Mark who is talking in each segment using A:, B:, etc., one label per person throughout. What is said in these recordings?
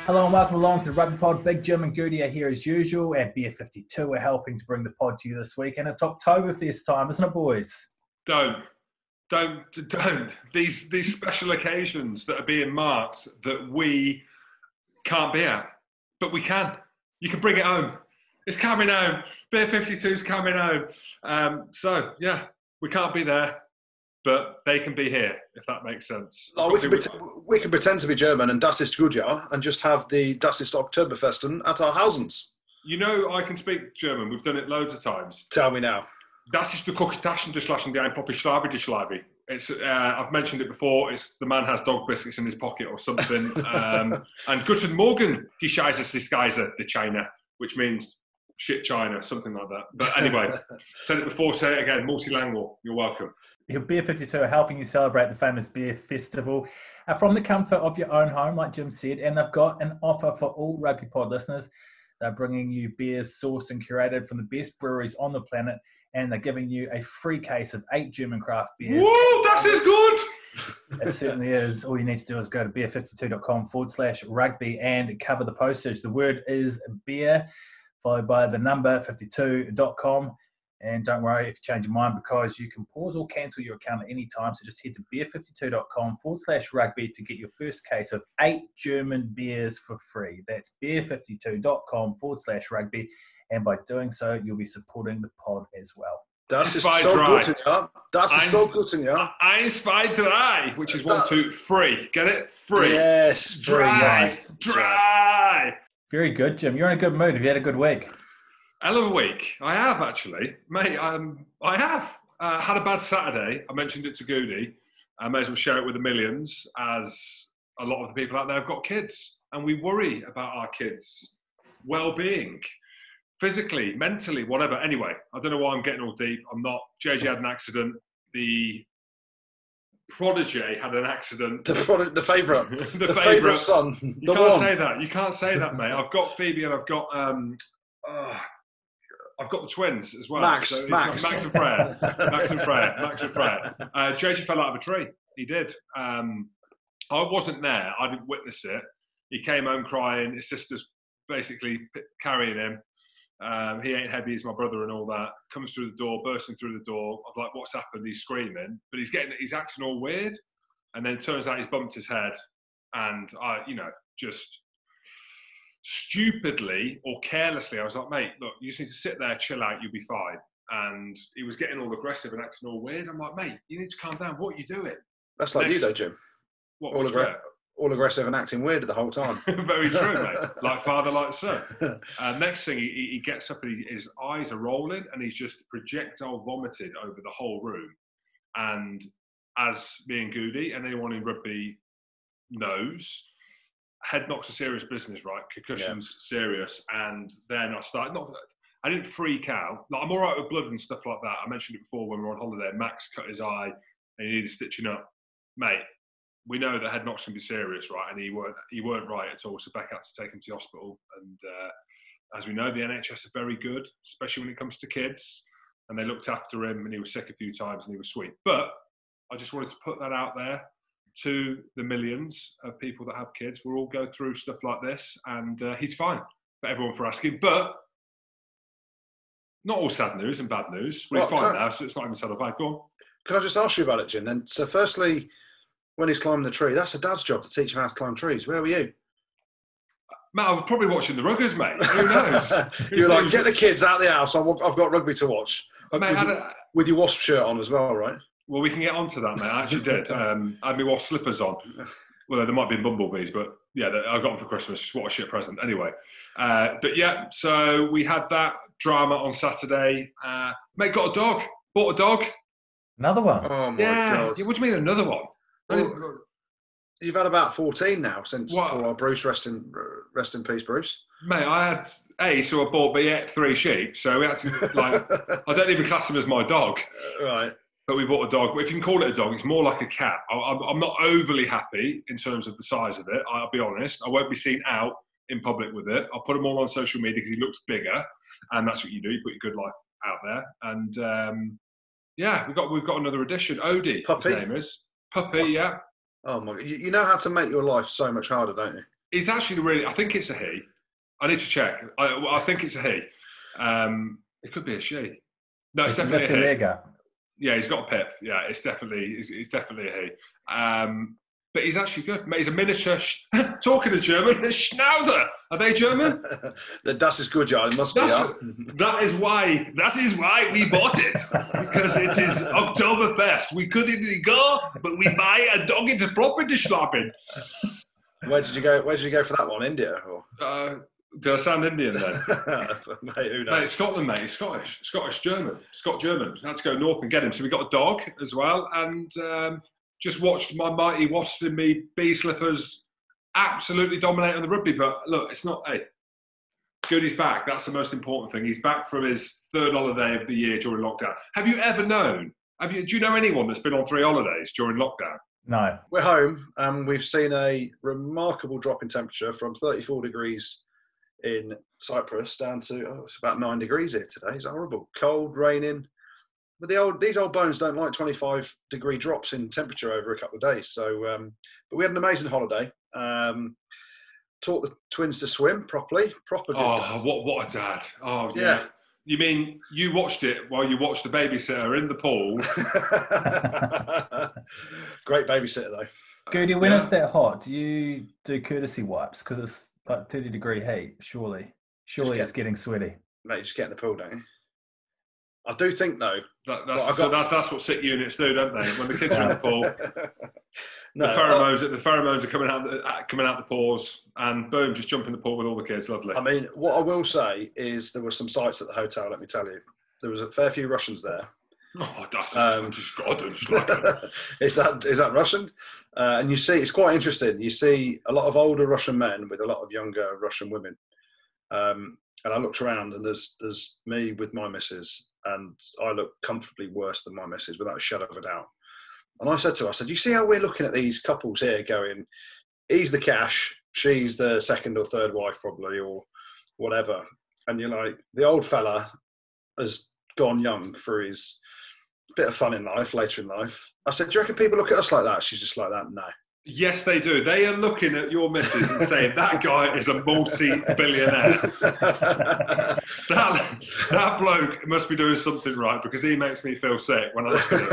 A: Hello and welcome along to the Rugby Pod. Big Jim and Goody are here as usual, and Beer 52 are helping to bring the pod to you this week. And it's Oktoberfest time, isn't it, boys?
B: Don't. These special occasions that are being marked that we can't be at, but we can. You can bring it home. It's coming home. Beer 52 is coming home. So, yeah, we can't be there, but they can be here, if that makes sense.
C: Oh, we can pretend to be German and Das ist gut, ja, and just have the Das ist Oktoberfesten at our Hausens.
B: You know, I can speak German. We've done it loads of times.
C: Tell me now.
B: Das ist die Kochtaschenschlagen, die ein Poppy Schlavi. It's I've mentioned it before. It's the man has dog biscuits in his pocket or something. And Guten Morgen, die Scheiße, die Geise, the China, which means shit China, something like that. But anyway, said it before, say it again. Multilingual. You're welcome.
A: Your Beer 52 are helping you celebrate the famous beer festival from the comfort of your own home, like Jim said. And they've got an offer for all Rugby Pod listeners. They're bringing you beers sourced and curated from the best breweries on the planet. And they're giving you a free case of 8 German craft beers.
B: Whoa, that is good!
A: It certainly is. All you need to do is go to beer52.com/rugby and cover the postage. The word is beer, followed by the number 52.com. And don't worry if you change your mind, because you can pause or cancel your account at any time. So just head to beer52.com/rugby to get your first case of 8 German beers for free. That's beer52.com/rugby. And by doing so, you'll be supporting the pod as well.
C: Das ist so gut, ja. Das ist so gut, ja.
B: 1, 2, 3, which is 1, 2, 3. Get it? Free.
C: Yes, free.
A: Nice.
B: Dry.
A: Very good, Jim. You're in a good mood. Have you had a good week?
B: Hell of a week. I have, actually. Mate, I have. Had a bad Saturday. I mentioned it to Goody. I may as well share it with the millions, as a lot of the people out there have got kids. And we worry about our kids' well-being. Physically, mentally, whatever. Anyway, I don't know why I'm getting all deep. I'm not. JJ had an accident. The prodigy had an accident.
C: The favourite.
B: the
C: favourite son.
B: You can't say that. You can't say that, mate. I've got Phoebe and I've got the twins as well.
C: Max
B: and Freya. JJ fell out of a tree. He did. I wasn't there. I didn't witness it. He came home crying. His sister's basically carrying him. He ain't heavy, he's my brother and all that. Comes through the door, bursting through the door. I'm like, what's happened? He's screaming, but he's acting all weird. And then it turns out he's bumped his head. And I, just stupidly or carelessly, I was like, mate, look, you just need to sit there, chill out, you'll be fine. And he was getting all aggressive and acting all weird. I'm like, mate, you need to calm down. What are you doing?
C: That's like you though, Jim. All aggressive and acting weird the whole time.
B: Very true, mate. Like father, like son. Next thing, he gets up and his eyes are rolling and he's just projectile vomited over the whole room. And as me and Goody and anyone in rugby knows, head knocks are serious business, right? Concussion's serious. And then I didn't freak out. Like, I'm all right with blood and stuff like that. I mentioned it before when we were on holiday. Max cut his eye and he needed stitching up. Mate, we know that head knocks can be serious, right? And he weren't right at all. So Beck had to take him to the hospital. And as we know, the NHS are very good, especially when it comes to kids. And they looked after him, and he was sick a few times, and he was sweet. But I just wanted to put that out there to the millions of people that have kids. We'll all go through stuff like this, and he's fine. For everyone for asking, but not all sad news and bad news. Well, he's fine now, so it's not even sad or bad. Go on.
C: Can I just ask you about it, Jim? Then, so firstly, when he's climbing the tree, that's a dad's job to teach him how to climb trees. Where were you?
B: Mate, I was probably watching the Ruggers, mate. Who knows?
C: You're like, get the kids out of the house. I've got rugby to watch.
B: Mate,
C: with your Wasp shirt on as well, right?
B: Well, we can get onto that, mate. I actually did. I had my Wasp slippers on. Well, there might be bumblebees, but yeah, I got them for Christmas. What a shit present. Anyway. But yeah, so we had that drama on Saturday. Mate, got a dog. Bought a dog.
A: Another one?
C: Oh, my God.
B: Yeah, what do you mean another one?
C: Well, you've had about 14 now since poor Bruce, rest in peace, Bruce.
B: Mate, I had so I bought 3 sheep, so we had to, I don't even class him as my dog.
C: Right.
B: But we bought a dog. If you can call it a dog, it's more like a cat. I'm not overly happy in terms of the size of it, I'll be honest. I won't be seen out in public with it. I'll put him all on social media because he looks bigger, and that's what you do. You put your good life out there. And, we've got another addition. Odie,
C: Puppy.
B: His name is. Puppy, yeah.
C: Oh my God! You know how to make your life so much harder, don't you?
B: He's actually really. I think it's a he. I need to check. I think it's a he. It could be a she. No, it's definitely a he.
A: Leg up.
B: Yeah, he's got a pip. Yeah, it's definitely a he. But he's actually good. Mate, he's a miniature. Talking of German, a Schnauzer. Are they German?
C: Das ist gut, ja. It must be. Yeah.
B: That is why we bought it, because it is Oktoberfest. We couldn't go, but we buy a dog into property shopping.
C: Where did you go for that one? India? Or?
B: Did I sound Indian then?
C: Mate, who knows?
B: Mate, Scotland, mate. He's Scottish German. Scot-German. Had to go north and get him. So we got a dog as well, and just watched my mighty Wasps in me bee slippers absolutely dominate on the rugby. But look, it's not. Hey, Goody's back. That's the most important thing. He's back from his 3rd holiday of the year during lockdown. Have you ever known? Do you know anyone that's been on 3 holidays during lockdown?
A: No.
C: We're home, and we've seen a remarkable drop in temperature from 34 degrees in Cyprus down to it's about 9 degrees here today. It's horrible, cold, raining. But these old bones don't like 25-degree drops in temperature over a couple of days. So, but we had an amazing holiday. Taught the twins to swim properly.
B: What a dad! Oh yeah. You mean you watched it while you watched the babysitter in the pool?
C: Great babysitter though.
A: Goody, when it's that hot, do you do courtesy wipes? Because it's like 30-degree heat, surely. It's getting sweaty.
C: Mate, you just get in the pool, don't you? I do think, though.
B: That's what sick units do, don't they? When the kids are in the pool, the pheromones are coming out the pores, and boom, just jump in the pool with all the kids. Lovely.
C: I mean, what I will say is there were some sights at the hotel, let me tell you. There was a fair few Russians there.
B: Oh, that's just God.
C: Is that Russian? And you see, it's quite interesting. You see a lot of older Russian men with a lot of younger Russian women. And I looked around, and there's me with my missus, and I look comfortably worse than my missus, without a shadow of a doubt. And I said to her, you see how we're looking at these couples here going, he's the cash, she's the 2nd or 3rd wife probably, or whatever. And you're like, the old fella has gone young for his bit of fun in life, later in life. I said, do you reckon people look at us like that? She's just like that, no.
B: Yes, they do. They are looking at your missus and saying, that guy is a multi-billionaire. that bloke must be doing something right, because he makes me feel sick when I look at him.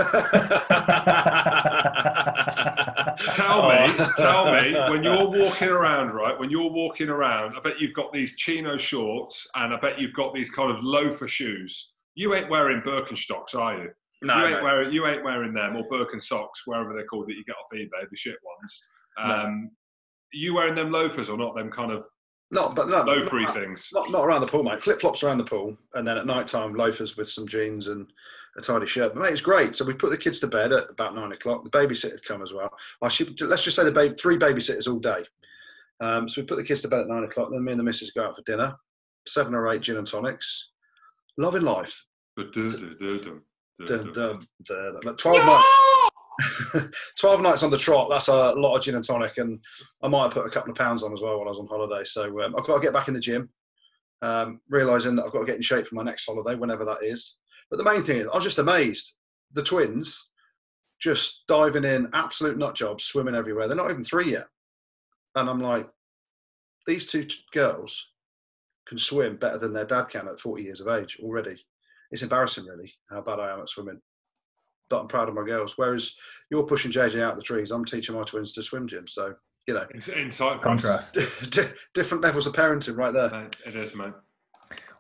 B: Tell me, when you're walking around, right, I bet you've got these chino shorts, and I bet you've got these kind of loafer shoes. You ain't wearing Birkenstocks, are you?
C: No,
B: you ain't wearing them, or Birkensocks, wherever they're called that you get off eBay, the shit ones. No. You wearing them loafers or not? Them kind of loafery things.
C: Not around the pool, mate. Flip flops around the pool, and then at night time loafers with some jeans and a tidy shirt. But mate, it's great. So we put the kids to bed at about 9 o'clock. The babysitter had come as well. Let's just say 3 babysitters all day. So we put the kids to bed at 9 o'clock. Then me and the missus go out for dinner. 7 or 8 gin and tonics. Loving life. 12 nights. 12 nights on the trot. That's a lot of gin and tonic, and I might have put a couple of pounds on as well when I was on holiday. So I've got to get back in the gym, realising that I've got to get in shape for my next holiday, whenever that is. But the main thing is, I was just amazed. The twins just diving in, absolute nut jobs, swimming everywhere. They're not even 3 yet, and I'm like, these 2 girls can swim better than their dad can at 40 years of age already. It's embarrassing, really, how bad I am at swimming. But I'm proud of my girls. Whereas you're pushing JJ out the trees, I'm teaching my twins to swim, Jim. So, you know.
B: It's inside
A: contrast.
C: Different levels of parenting right there.
B: It is, mate.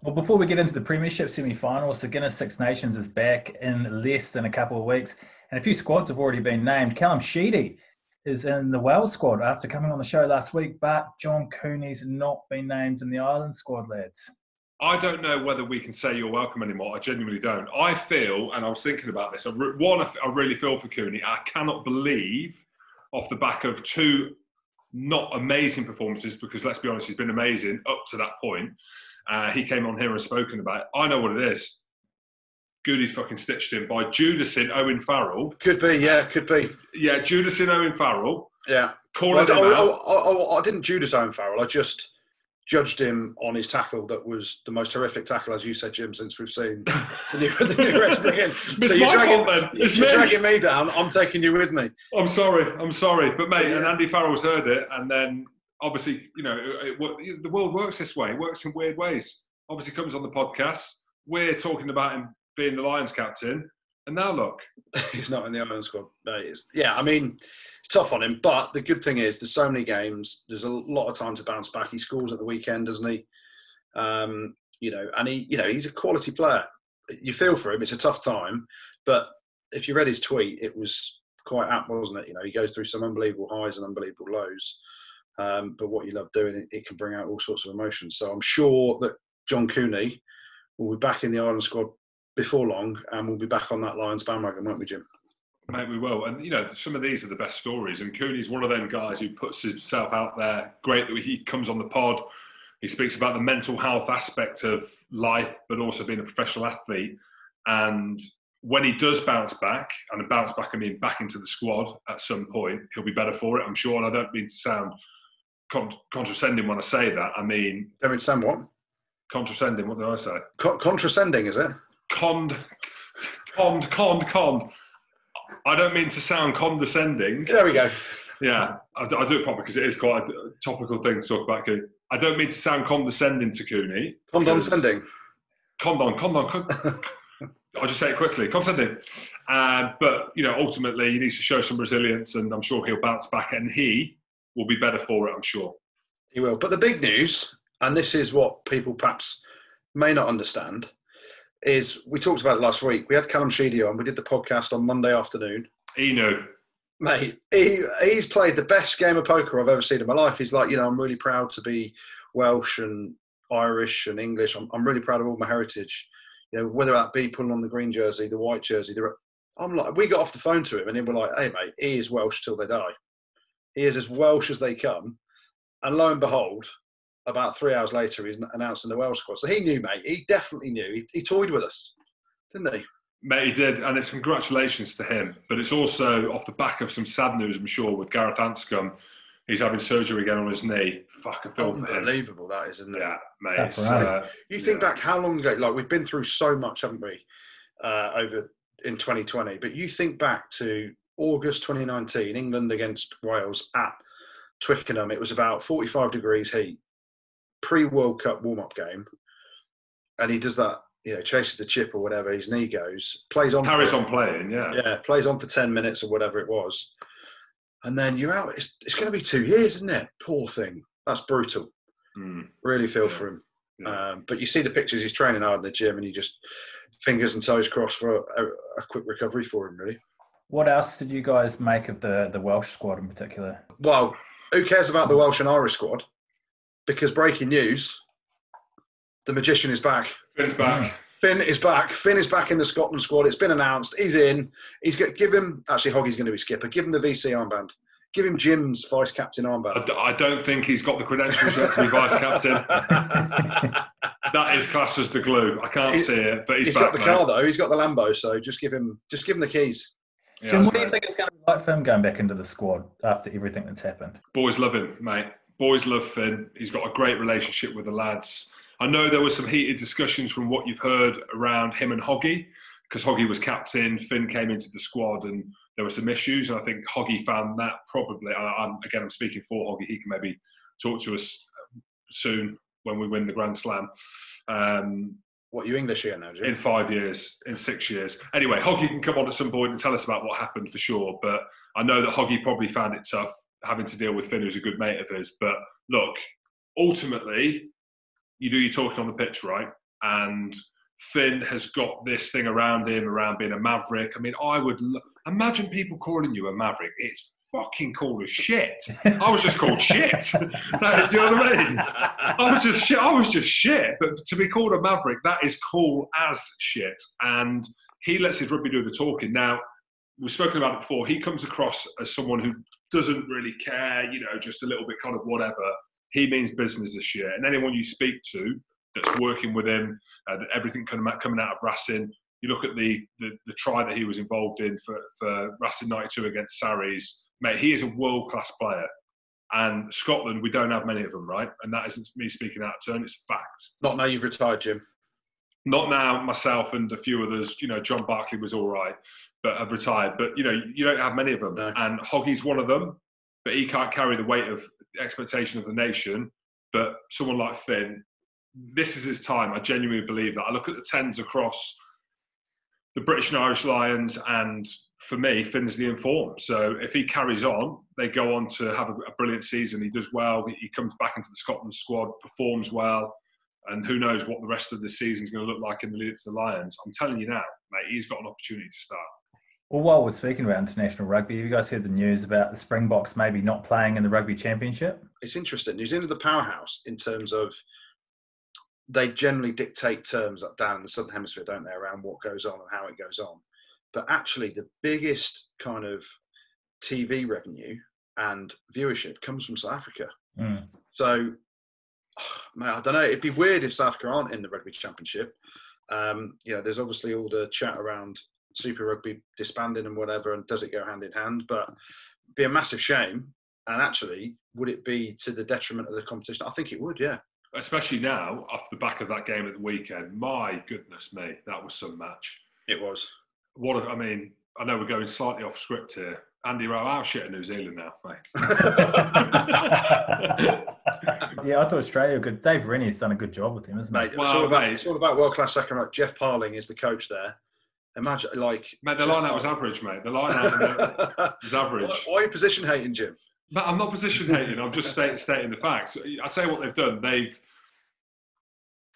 A: Well, before we get into the Premiership semi-finals, the Guinness Six Nations is back in less than a couple of weeks. And a few squads have already been named. Callum Sheedy is in the Wales squad after coming on the show last week, but John Cooney's not been named in the Ireland squad, lads.
B: I don't know whether we can say you're welcome anymore. I genuinely don't. I feel, and I was thinking about this, I really feel for Cooney. I cannot believe, off the back of 2 not amazing performances, because let's be honest, he's been amazing up to that point. He came on here and spoken about it. I know what it is. Goody's fucking stitched him by Judasing Owen Farrell.
C: Could be, yeah, could be.
B: Yeah, Judasing Owen Farrell.
C: Yeah. I didn't Judas Owen Farrell. I just judged him on his tackle. That was the most horrific tackle, as you said, Jim, since we've seen the new Reds bring in. So you're dragging me down. I'm taking you with me.
B: I'm sorry. But, mate, and Andy Farrell's heard it, and then obviously, the world works this way. It works in weird ways. Obviously, comes on the podcast. We're talking about him being the Lions captain, and now look,
C: he's not in the Ireland squad. No, he is. Yeah, I mean, it's tough on him. But the good thing is, there's so many games. There's a lot of time to bounce back. He scores at the weekend, doesn't he? And he's a quality player. You feel for him. It's a tough time, but if you read his tweet, it was quite apt, wasn't it? He goes through some unbelievable highs and unbelievable lows. But what you love doing, it can bring out all sorts of emotions. So I'm sure that John Cooney will be back in the Ireland squad before long, and we'll be back on that Lions bandwagon, won't we, Jim?
B: Mate, we will. And, some of these are the best stories. And Cooney's one of them guys who puts himself out there. Great that he comes on the pod. He speaks about the mental health aspect of life, but also being a professional athlete. And when he does bounce back, and bounce back, I mean back into the squad at some point, he'll be better for it, I'm sure. And I don't mean to sound condescending when I say that. I mean...
C: Don't mean to sound what?
B: Condescending, what did I say?
C: Condescending, is it?
B: Cond. I don't mean to sound condescending.
C: There we go.
B: Yeah, I do it properly because it is quite a topical thing to talk about. Cooney. I don't mean to sound condescending to Cooney.
C: Condescending.
B: Condon. I'll just say it quickly. Condescending. But, ultimately he needs to show some resilience, and I'm sure he'll bounce back, and he will be better for it, I'm sure.
C: He will. But the big news, and this is what people perhaps may not understand, is we talked about it last week. We had Callum Sheedy on. We did the podcast on Monday afternoon.
B: He knew.
C: Mate, he's played the best game of poker I've ever seen in my life. He's like, I'm really proud to be Welsh and Irish and English. I'm really proud of all my heritage. Whether that be putting on the green jersey, the white jersey. I'm like, we got off the phone to him and he was like, hey, mate, he is Welsh till they die. He is as Welsh as they come. And lo and behold, about 3 hours later, he's announcing the Welsh squad. So he knew, mate. He definitely knew. He toyed with us, didn't he?
B: Mate, he did, and it's congratulations to him. But it's also off the back of some sad news, I'm sure, with Gareth Anscombe. He's having surgery again on his knee. Fuck, I feel for him.
C: Unbelievable, that is, isn't it?
B: Yeah, mate.
A: That's right.
C: You think back how long ago, like we've been through so much, haven't we, over in 2020. But you think back to August 2019, England against Wales at Twickenham. It was about 45 degrees heat, pre-World Cup warm-up game. And he does that, chases the chip or whatever, his knee goes, plays on.
B: Carries on playing, yeah.
C: Yeah, plays on for 10 minutes or whatever it was. And then you're out. It's going to be 2 years, isn't it? Poor thing. That's brutal. Really feel for him. Yeah. But you see the pictures, he's training hard in the gym and you just fingers and toes crossed for a quick recovery for him, really.
A: What else did you guys make of the Welsh squad in particular?
C: Well, who cares about the Welsh and Irish squad? Because breaking news, the magician is back.
B: Finn's back.
C: Finn is back. Finn is back in the Scotland squad. It's been announced. He's in. Give him. Actually, Hoggy's going to be skipper. Give him the VC armband. Give him Jim's vice captain armband.
B: I don't think he's got the credentials yet to be vice captain. That is classed as the glue. I can't see it, but he's back,
C: got the car though. He's got the Lambo, so just give him the keys.
A: Yeah, Jim, what do you think it's going to be like for him going back into the squad after everything that's happened?
B: Boys love him, mate. Boys love Finn. He's got a great relationship with the lads. I know there were some heated discussions from what you've heard around him and Hoggy, because Hoggy was captain, Finn came into the squad and there were some issues. And I think Hoggy found that probably, I'm speaking for Hoggy, he can maybe talk to us soon when we win the Grand Slam.
C: What, you English here now, Jim?
B: In 5 years, in 6 years. Anyway, Hoggy can come on at some point and tell us about what happened for sure. But I know that Hoggy probably found it tough having to deal with Finn, who's a good mate of his. But look, ultimately, you do your talking on the pitch, right? And Finn has got this thing around him, around being a maverick. I mean, I would imagine people calling you a maverick. It's fucking cool as shit. I was just called shit. Do you know what I mean? I was just shit. But to be called a maverick, that is cool as shit. And he lets his rugby do the talking. Now, we've spoken about it before. He comes across as someone who doesn't really care, just a little bit kind of whatever. He means business this year. And anyone you speak to that's working with him, everything coming out of Racing, you look at the try that he was involved in for Racing 92 against Sarries, mate, he is a world-class player. And Scotland, we don't have many of them, right? And that isn't me speaking out of turn, it's a fact.
C: Not now you've retired, Jim.
B: Not now, myself and a few others. John Barkley was all right, but have retired. But, you don't have many of them. No. And Hoggy's one of them, but he can't carry the weight of expectation of the nation, but someone like Finn, this is his time. I genuinely believe that. I look at the 10s across the British and Irish Lions, and for me, Finn's the informed. So if he carries on, they go on to have a brilliant season. He does well. He comes back into the Scotland squad, performs well, and who knows what the rest of the season is going to look like in the lead up to the Lions. I'm telling you now, mate, he's got an opportunity to start.
A: Well, while we're speaking about international rugby, have you guys heard the news about the Springboks maybe not playing in the Rugby Championship?
C: It's interesting. New Zealand are the powerhouse in terms of they generally dictate terms down in the Southern Hemisphere, don't they, around what goes on and how it goes on. But actually, the biggest kind of TV revenue and viewership comes from South Africa. So, mate, I don't know. It'd be weird if South Africa aren't in the Rugby Championship. There's obviously all the chat around Super Rugby disbanding and whatever, and does it go hand in hand? But it'd be a massive shame. And actually, would it be to the detriment of the competition? I think it would, yeah.
B: Especially now, off the back of that game at the weekend. My goodness me, that was some match.
C: It was.
B: I know we're going slightly off script here. Andy Rowe, how shit in New Zealand now, mate?
A: Yeah, I thought Australia were good. Dave Rennie's done a good job with him, isn't he?
C: It's all about world-class second row. Jeff Parling is the coach there. Imagine,
B: Mate, the line-out was average, mate. The line-out was average.
C: Why are you position hating, Jim?
B: But I'm not position hating. I'm just stating the facts. I'll tell you what they've done. They've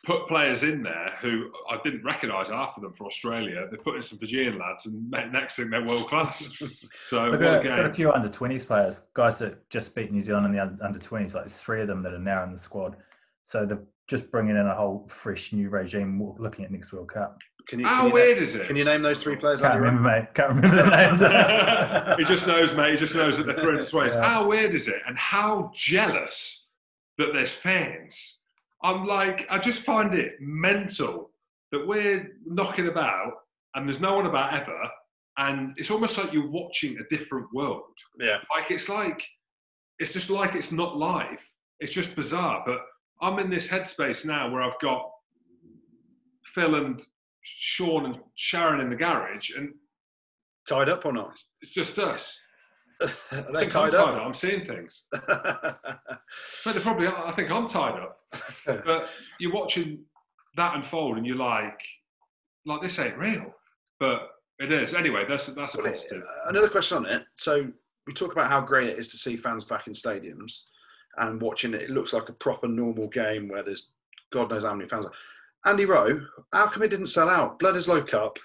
B: put players in there who I didn't recognise half of them for Australia. They put in some Fijian lads, and next thing they're world class. So
A: they've got a few under-20s players, guys that just beat New Zealand in the under-20s. Like there's 3 of them that are now in the squad. So they're just bringing in a whole fresh new regime looking at next World Cup.
B: How weird is it?
C: Can you name those 3 players?
A: Can't remember, mate. Can't remember the names.
B: He just knows, mate. He just knows that they're 320s. Yeah. How weird is it? And how jealous that there's fans. I just find it mental that we're knocking about and there's no one about ever. And it's almost like you're watching a different world.
C: Yeah.
B: It's just like it's not live. It's just bizarre. But I'm in this headspace now where I've got Phil and Sean and Sharon in the garage, and
C: tied up or not?
B: It's just us.
C: Are they tied up?
B: I'm seeing things. But they're probably. I think I'm tied up. But you're watching that unfold, and you're like this ain't real. But it is. Anyway, that's a positive.
C: Another question on it. So we talk about how great it is to see fans back in stadiums and watching it. It looks like a proper normal game where there's God knows how many fans. Andy Rowe, how come it didn't sell out? Bledisloe Cup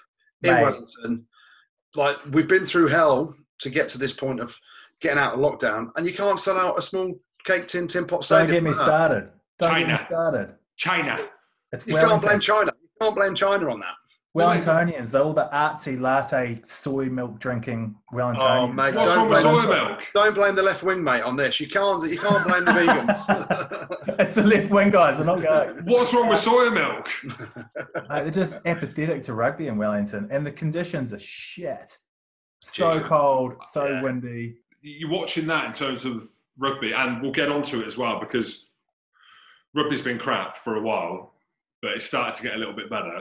C: in Wellington. We've been through hell to get to this point of getting out of lockdown, and you can't sell out a small cake tin pot stadium.
A: Don't get me started.
B: China.
C: You can't blame China. You can't blame China on that.
A: Wellingtonians, they're all the artsy latte soy milk drinking Wellingtonians.
C: Oh, mate,
B: what's wrong with soy milk?
C: Don't blame the left wing, mate, on this. You can't blame the vegans.
A: It's the left wing guys. They're not going.
B: What's wrong with soy milk?
A: They're just apathetic to rugby in Wellington, and the conditions are shit. So cold, so windy.
B: You're watching that in terms of rugby, and we'll get onto it as well because rugby's been crap for a while, but it's started to get a little bit better.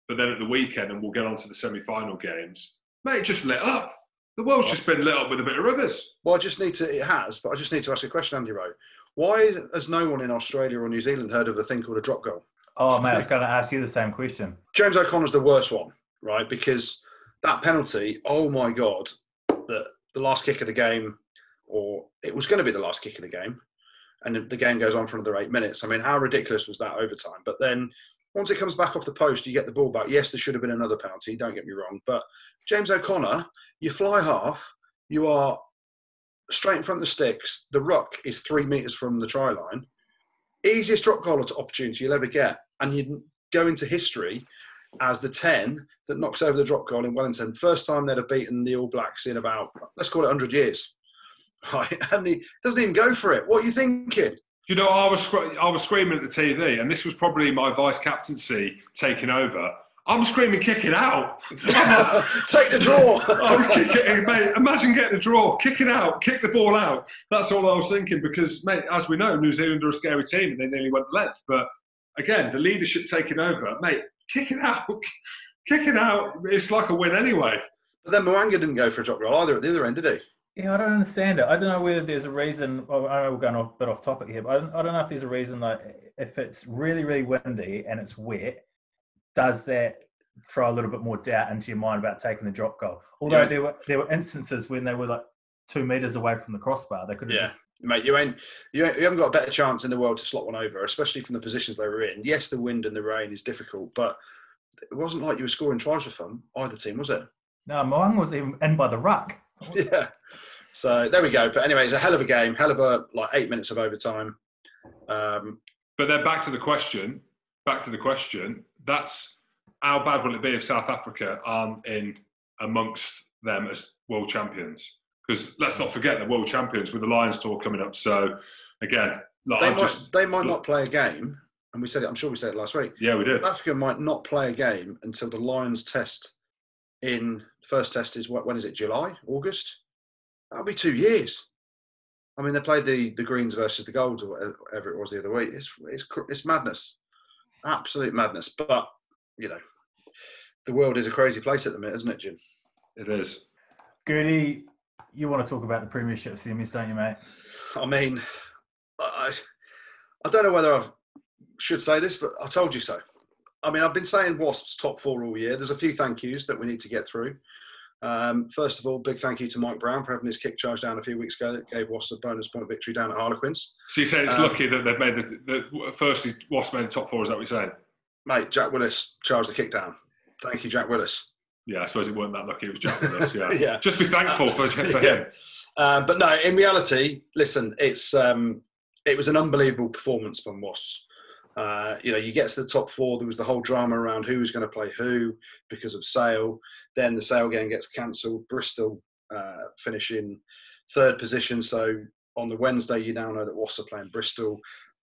B: But then at the weekend, and we'll get on to the semi-final games, mate, it just lit up. The world's just been lit up with a bit of rubbers.
C: Well, it has, but I just need to ask a question, Andy Rowe. Why has no one in Australia or New Zealand heard of a thing called a drop goal?
A: Oh, mate, I was going to ask you the same question.
C: James O'Connor's the worst one, right? Because that penalty, oh my God, the last kick of the game, or it was going to be the last kick of the game, and the game goes on for another 8 minutes. I mean, how ridiculous was that overtime? But then once it comes back off the post, you get the ball back. Yes, there should have been another penalty, don't get me wrong. But James O'Connor, you fly half, you are straight in front of the sticks. The ruck is 3 metres from the try line. Easiest drop goal opportunity you'll ever get. And you go into history as the 10 that knocks over the drop goal in Wellington. First time they'd have beaten the All Blacks in about, let's call it 100 years. Right? And he doesn't even go for it. What are you thinking?
B: You know, I was screaming at the TV, and this was probably my vice captaincy taking over. I'm screaming, kick it out.
C: Take the draw.
B: Mate, imagine getting a draw, kick it out, kick the ball out. That's all I was thinking because, mate, as we know, New Zealand are a scary team and they nearly went length. But again, the leadership taking over, mate, kick it out. Kick it out. It's like a win anyway.
C: But then Mo'unga didn't go for a drop goal either at the other end, did he?
A: Yeah, I don't understand it. I don't know whether there's a reason. Well, I know we're going a bit off topic here, but I don't know if there's a reason. Like, if it's really, really windy and it's wet, does that throw a little bit more doubt into your mind about taking the drop goal? Although
C: Yeah.
A: there were instances when they were like 2 meters away from the crossbar, they could have just.
C: Mate, you haven't got a better chance in the world to slot one over, especially from the positions they were in. Yes, the wind and the rain is difficult, but it wasn't like you were scoring tries for fun, either team, was it?
A: No, mine was even in by the ruck.
C: Yeah. So there we go. But anyway, it's a hell of a game, hell of a 8 minutes of overtime.
B: But then back to the question. That's how bad will it be if South Africa aren't in amongst them as world champions? Because let's not forget the world champions with the Lions tour coming up. So again,
C: they might not play a game, and we said it. I'm sure we said it last week.
B: Yeah, we did.
C: South Africa might not play a game until the Lions test. First test is when is it? July, August? That'll be 2 years. I mean, they played the Greens versus the Golds or whatever it was the other week. It's madness, absolute madness. But the world is a crazy place at the minute, isn't it, Jim?
B: It is.
A: Goody, you want to talk about the Premiership semis, don't you, mate?
C: I mean, I don't know whether I should say this, but I told you so. I mean, I've been saying Wasps top 4 all year. There's a few thank yous that we need to get through. First of all, big thank you to Mike Brown for having his kick charge down a few weeks ago that gave Wasps a bonus point victory down at Harlequins.
B: So you say it's lucky that they've made firstly Wasps made the top 4, is that what you're saying?
C: Mate, Jack Willis charged the kick down. Thank you, Jack Willis.
B: Yeah, I suppose it weren't that lucky. It was Jack Willis, yeah.
C: Yeah.
B: Just be thankful for him.
C: Yeah. But no, in reality, listen, it was an unbelievable performance from Wasps. You get to the top 4, there was the whole drama around who was going to play who because of Sale. Then the Sale game gets cancelled. Bristol finish in 3rd position. So on the Wednesday, you now know that Wasps are playing Bristol.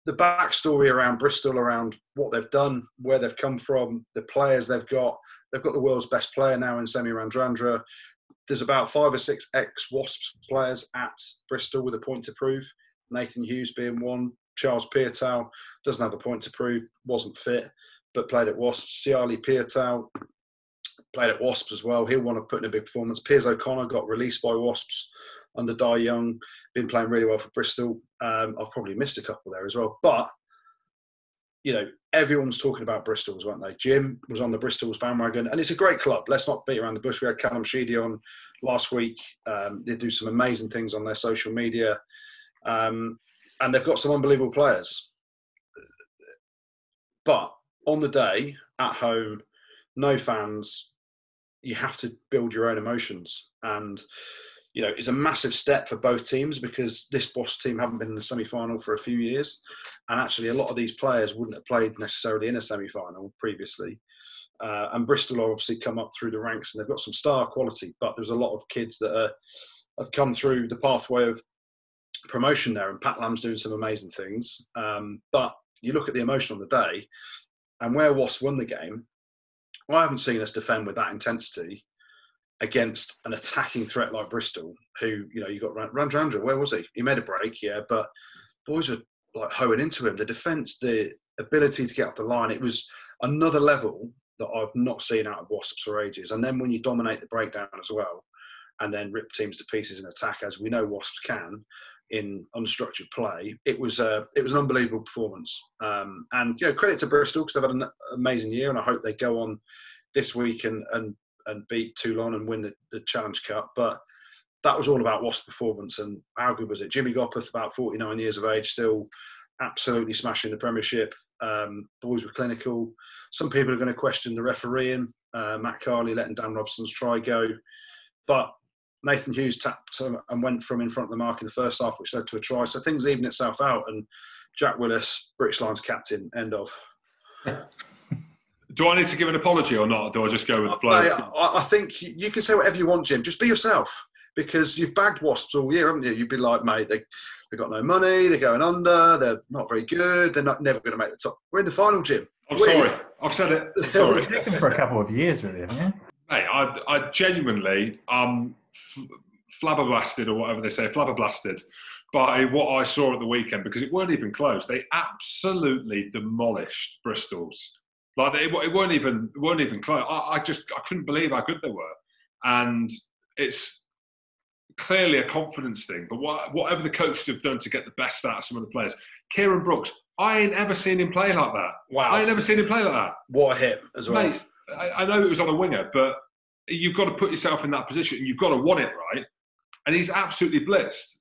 C: The backstory around Bristol, around what they've done, where they've come from, the players they've got the world's best player now in Semi Randrandra. There's about 5 or 6 ex-Wasps players at Bristol with a point to prove. Nathan Hughes being one. Charles Piatow doesn't have a point to prove, wasn't fit, but played at Wasps. Siali Piatow played at Wasps as well. He'll want to put in a big performance. Piers O'Connor got released by Wasps under Dai Young, been playing really well for Bristol. I've probably missed a couple there as well. But, everyone's talking about Bristol's, weren't they? Jim was on the Bristol's bandwagon, and it's a great club. Let's not beat around the bush. We had Callum Sheedy on last week. They do some amazing things on their social media. And they've got some unbelievable players. But on the day, at home, no fans, you have to build your own emotions. And, it's a massive step for both teams because this Wasps team haven't been in the semi-final for a few years. And actually, a lot of these players wouldn't have played necessarily in a semi-final previously. And Bristol obviously come up through the ranks and they've got some star quality, but there's a lot of kids that have come through the pathway of promotion there, and Pat Lamb's doing some amazing things. But you look at the emotion on the day, and where Wasps won the game, I haven't seen us defend with that intensity against an attacking threat like Bristol, who, you got Randrandra, where was he? He made a break, yeah, but boys were like hoeing into him. The defence, the ability to get off the line, it was another level that I've not seen out of Wasps for ages. And then when you dominate the breakdown as well, and then rip teams to pieces in attack, as we know Wasps can, in unstructured play, it was an unbelievable performance. And credit to Bristol because they've had an amazing year, and I hope they go on this week and beat Toulon and win the Challenge Cup. But that was all about Wasps' performance, and how good was it? Jimmy Gopperth, about 49 years of age, still absolutely smashing the Premiership. Boys were clinical. Some people are going to question the refereeing. Matt Carley letting Dan Robson's try go, but Nathan Hughes tapped and went from in front of the mark in the first half, which led to a try. So things evened itself out, and Jack Willis, British Lions captain, end of.
B: Do I need to give an apology or not? Or do I just go with the flow?
C: I think you can say whatever you want, Jim. Just be yourself, because you've bagged Wasps all year, haven't you? You'd be like, mate, they've got no money, they're going under, they're not very good, they're never going to make the top. We're in the final, Jim.
B: I'm sorry. I've said it. I'm sorry.
A: You've taken for a couple of years, really, haven't you?
B: Hey, I genuinely flabbergasted, or whatever they say, flabbergasted by what I saw at the weekend, because it weren't even close. They absolutely demolished Bristol's. Like it weren't even close. I couldn't believe how good they were, and it's clearly a confidence thing, but whatever the coaches have done to get the best out of some of the players. Kieran Brooks, I ain't ever seen him play like that.
C: Wow.
B: I ain't never seen him play like that.
C: What a hit as well.
B: Mate, I know it was on a winger, but you've got to put yourself in that position and you've got to want it, right? And he's absolutely blitzed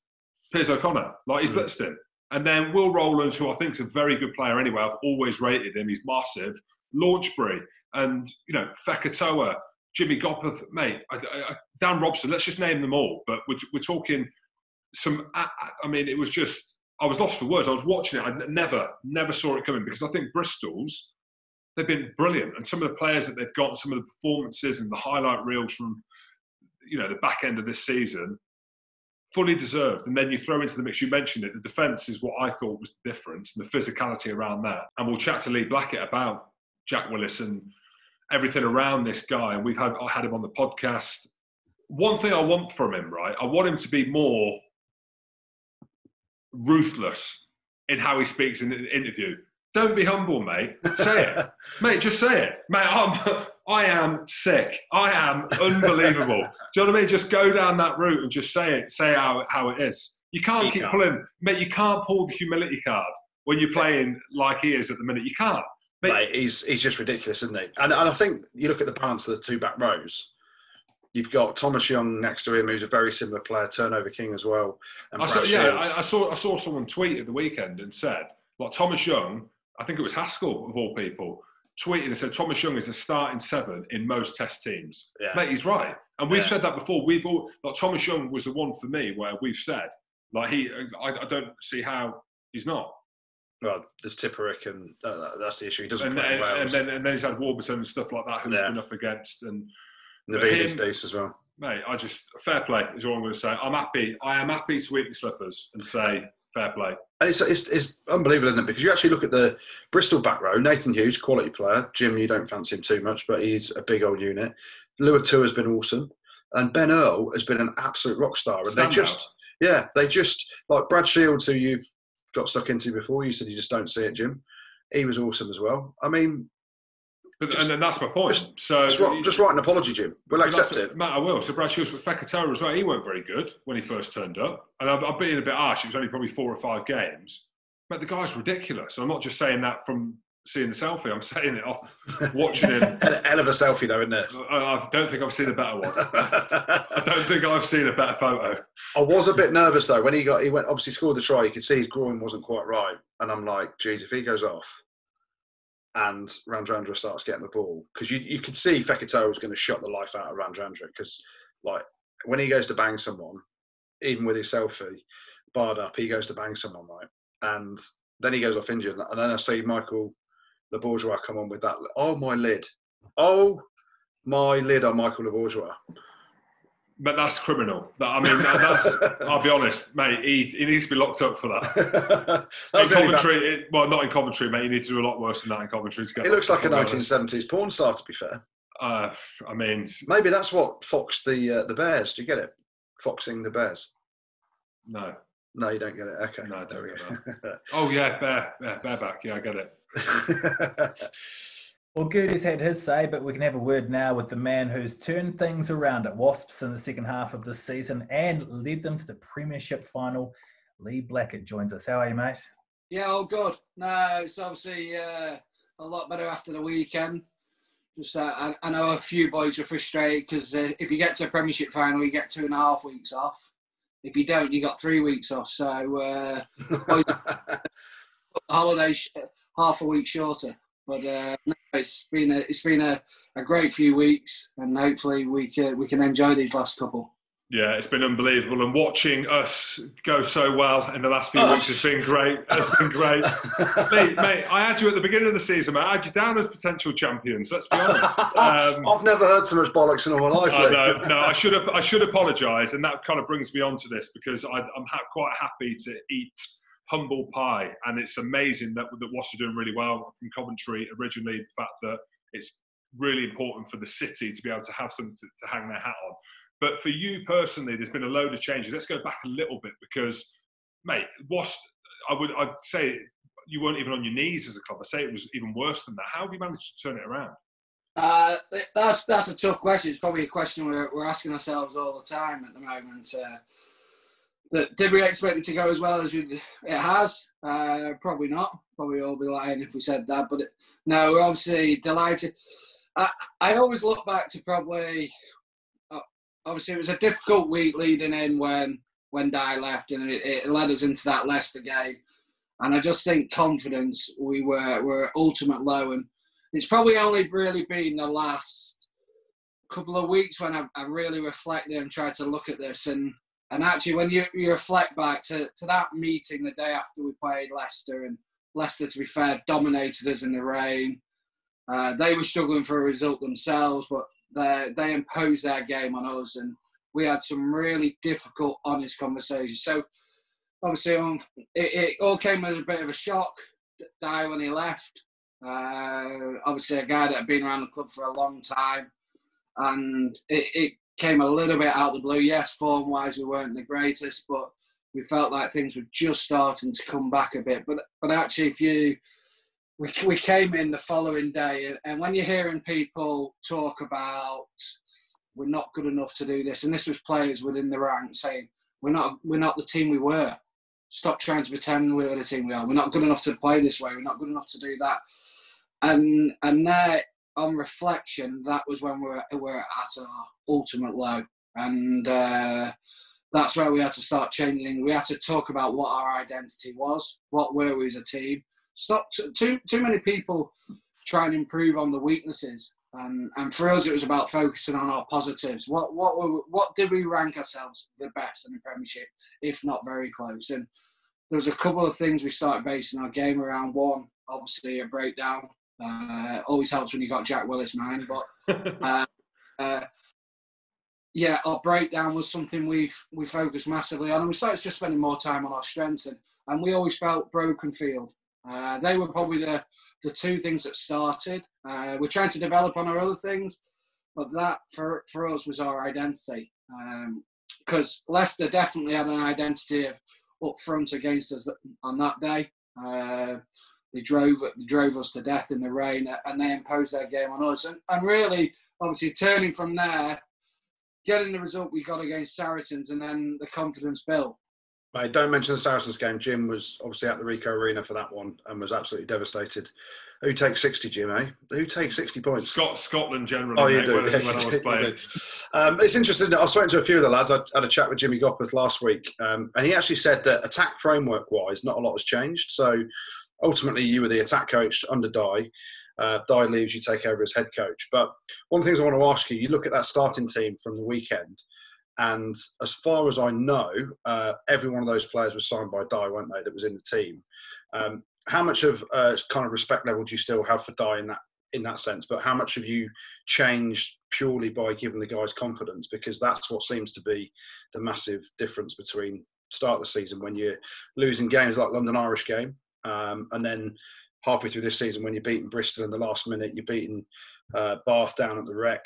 B: Piers O'Connor. Like, he's blitzed him. And then Will Rowlands, who I think is a very good player anyway, I've always rated him. He's massive. Launchbury and, Fekatoa, Jimmy Gopperth, mate, Dan Robson, let's just name them all. But we're talking some, it was just, I was lost for words. I was watching it. I never saw it coming because I think Bristol's, they've been brilliant. And some of the players that they've got, some of the performances and the highlight reels from, the back end of this season, fully deserved. And then you throw into the mix, you mentioned it, the defence is what I thought was the difference and the physicality around that. And we'll chat to Lee Blackett about Jack Willis and everything around this guy. And I had him on the podcast. One thing I want from him, right? I want him to be more ruthless in how he speaks in the interview. Don't be humble, mate. Say it. Mate, just say it. Mate, I am sick. I am unbelievable. Do you know what I mean? Just go down that route and just say it. Say how it is. You can't keep pulling. Mate, you can't pull the humility card when you're playing like he is at the minute. You can't.
C: Mate, he's just ridiculous, isn't he? And I think you look at the balance of the two back rows. You've got Thomas Young next to him, who's a very similar player, turnover king as well. And
B: I saw someone tweet at the weekend and said, Thomas Young, I think it was Haskell of all people, tweeted and said Thomas Young is a starting 7 in most Test teams.
C: Yeah.
B: Mate, he's right, and we've said that before. We've all Thomas Young was the one for me where we've said I don't see how he's not.
C: Well, there's Tipperick, and that's the issue. He doesn't play well.
B: And then he's had Warburton and stuff like that, who's been up against, and
C: Navidi's decent as well.
B: Mate, fair play is all I'm going to say. I am happy to eat the slippers and say fair play. And
C: it's unbelievable, isn't it? Because you actually look at the Bristol back row. Nathan Hughes, quality player. Jim, you don't fancy him too much, but he's a big old unit. Luatua has been awesome, and Ben Earl has been an absolute rock star. And they just like Brad Shields, who you've got stuck into before. You said you just don't see it, Jim. He was awesome as well. I mean,
B: and that's my point.
C: Just write an apology, Jim. We'll accept it.
B: Matt, I will. So Brad Shields with Fekatoa as well. He weren't very good when he first turned up. And I'm being a bit harsh. It was only probably 4 or 5 games. But the guy's ridiculous. I'm not just saying that from seeing the selfie. I'm saying it off watching him.
C: Hell of a selfie, though, isn't it?
B: I don't think I've seen a better one. I don't think I've seen a better photo.
C: I was a bit nervous, though. When he went, obviously scored the try, you could see his groin wasn't quite right. And I'm like, geez, if he goes off and Randrandra starts getting the ball, because you could see Fekatoa was going to shut the life out of Randrandra, because when he goes to bang someone, even with his selfie barred up, he goes to bang someone, right? And then he goes off injured, and then I see Michael Le Bourgeois come on with that. Oh my lid on Michael Le Bourgeois.
B: But that's criminal. I'll be honest, mate. He needs to be locked up for that. In Coventry, not in Coventry, mate. He needs to do a lot worse than that in Coventry.
C: It looks like a 1970s porn star, to be fair.
B: Maybe
C: that's what foxed the Bears. Do you get it? Foxing the Bears.
B: No,
C: you don't get it. Okay,
B: no, I don't get that. Oh yeah, bareback. Yeah, I get it.
A: Well, Goody's had his say, but we can have a word now with the man who's turned things around at Wasps in the second half of this season and led them to the Premiership final. Lee Blackett joins us. How are you, mate?
D: Yeah, all good. No, it's obviously a lot better after the weekend. Just I know a few boys are frustrated because if you get to a Premiership final, you get 2.5 weeks off. If you don't, you got 3 weeks off. So boys, holidays half a week shorter. But it's been a great few weeks, and hopefully we can enjoy these last couple.
B: Yeah, it's been unbelievable, and watching us go so well in the last few weeks has been great. It's been great, mate. I had you at the beginning of the season, mate. I had you down as potential champions. Let's be honest.
C: I've never heard so much bollocks in all my life.
B: No, I should apologise, and that kind of brings me on to this because I'm quite happy to eat humble pie, and it's amazing that Wasps are doing really well from Coventry originally. The fact that it's really important for the city to be able to have something to hang their hat on. But for you personally, there's been a load of changes. Let's go back a little bit because, mate, Wasps, I'd say you weren't even on your knees as a club. I'd say it was even worse than that. How have you managed to turn it around?
D: That's a tough question. It's probably a question we're asking ourselves all the time at the moment. Did we expect it to go as well as it has? Probably not. Probably all be lying if we said that. But no, we're obviously delighted. I always look back to probably. Obviously, it was a difficult week leading in when Dye left, and it led us into that Leicester game. And I just think confidence, we were ultimate low, and it's probably only really been the last couple of weeks when I've really reflected and tried to look at this. And actually, when you reflect back to that meeting the day after we played Leicester, and Leicester, to be fair, dominated us in the rain. They were struggling for a result themselves, but they imposed their game on us, and we had some really difficult, honest conversations. So, obviously, it all came as a bit of a shock, Dye, when he left. Obviously, a guy that had been around the club for a long time, and it came a little bit out of the blue. Yes, form-wise, we weren't the greatest, but we felt like things were just starting to come back a bit. But actually, we came in the following day, and when you're hearing people talk about we're not good enough to do this, and this was players within the ranks saying we're not the team we were. Stop trying to pretend we were the team we are. We're not good enough to play this way. We're not good enough to do that. And there, on reflection, that was when we were at our ultimate low, and that's where we had to start changing. We had to talk about what our identity was. What were we as a team? Stop too many people try and improve on the weaknesses, and for us it was about focusing on our positives. What did we rank ourselves the best in the Premiership, if not very close? And there was a couple of things we started basing our game around. One, obviously, a breakdown. Always helps when you got Jack Willis mind, but yeah, our breakdown was something we focused massively on, and we started just spending more time on our strengths, and we always felt broken field. They were probably the two things that started. We're trying to develop on our other things, but that for us was our identity. Because Leicester definitely had an identity of up front against us on that day. They drove us to death in the rain, and they imposed their game on us. And really, obviously, turning from there, getting the result we got against Saracens, and then the confidence built.
C: Mate, don't mention the Saracens game. Jim was obviously at the Rico Arena for that one and was absolutely devastated. Who takes 60, Jim, eh? Who takes 60 points?
B: Scotland generally.
C: Oh, you
B: mate,
C: do.
B: when I was playing.
C: It's interesting. I was speaking to a few of the lads. I had a chat with Jimmy Gopperth last week, and he actually said that attack framework-wise, not a lot has changed. So ultimately, you were the attack coach under Dye. Dye leaves, you take over as head coach. But one of the things I want to ask you, you look at that starting team from the weekend, and as far as I know, every one of those players was signed by Dye, weren't they, that was in the team. How much of kind of respect level do you still have for Dye in that sense? But how much have you changed purely by giving the guys confidence? Because that's what seems to be the massive difference between start of the season when you're losing games like London Irish game, and then halfway through this season when you're beating Bristol in the last minute, you're beating Bath down at the Rec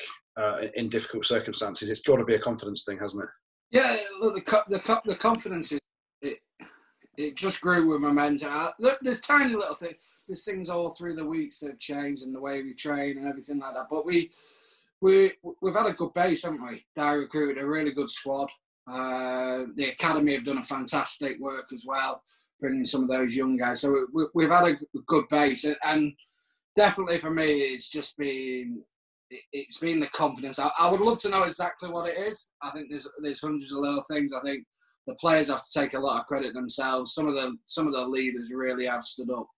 C: in difficult circumstances. It's got to be a confidence thing, hasn't it?
D: Yeah, look, the confidence is it just grew with momentum. There's tiny little things. There's things all through the weeks that have changed, and the way we train and everything like that. But we've had a good base, haven't we? Dye recruited a really good squad. The academy have done a fantastic work as well, bringing some of those young guys. So we've had a good base, and definitely for me, it's been the confidence. I would love to know exactly what it is. I think there's hundreds of little things. I think the players have to take a lot of credit themselves. Some of the leaders really have stood up.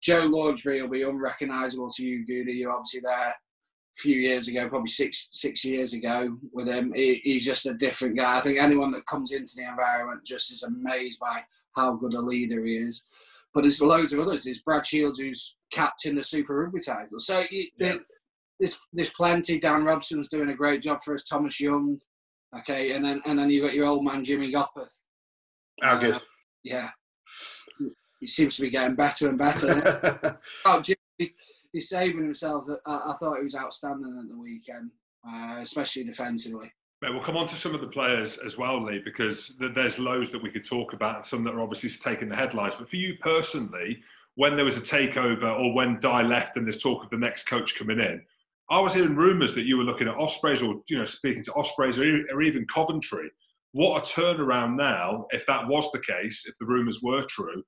D: Joe Lordsbury will be unrecognisable to you, Goody. You're obviously there a few years ago, probably six years ago with him. He's just a different guy. I think anyone that comes into the environment just is amazed by how good a leader he is. But there's loads of others. There's Brad Shields, who's captain the Super Rugby title. So there's plenty. Dan Robson's doing a great job for us. Thomas Young. Okay, and then you've got your old man Jimmy Gopperth.
C: How good?
D: Yeah, he seems to be getting better and better. Oh, Jimmy, he's saving himself. I thought he was outstanding at the weekend, especially defensively.
B: Mate, we'll come on to some of the players as well, Lee, because there's loads that we could talk about, and some that are obviously taking the headlines. But for you personally, when there was a takeover or when Di left and there's talk of the next coach coming in, I was hearing rumours that you were looking at Ospreys or, speaking to Ospreys or even Coventry. What a turnaround now, if that was the case, if the rumours were true.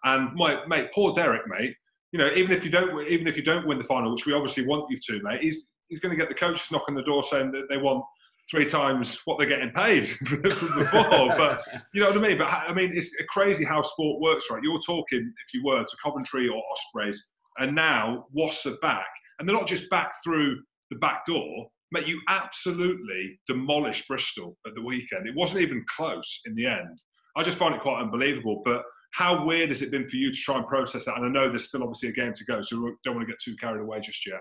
B: And mate, poor Derek, mate. Even if you don't win the final, which we obviously want you to, mate, he's going to get the coaches knocking the door saying that they want 3 times what they're getting paid before. But you know what I mean? But I mean, it's crazy how sport works, right? You're talking, if you were, to Coventry or Ospreys, and now Wasps are back. And they're not just back through the back door. Mate, you absolutely demolished Bristol at the weekend. It wasn't even close in the end. I just find it quite unbelievable. But how weird has it been for you to try and process that? And I know there's still obviously a game to go, so we don't want to get too carried away just yet.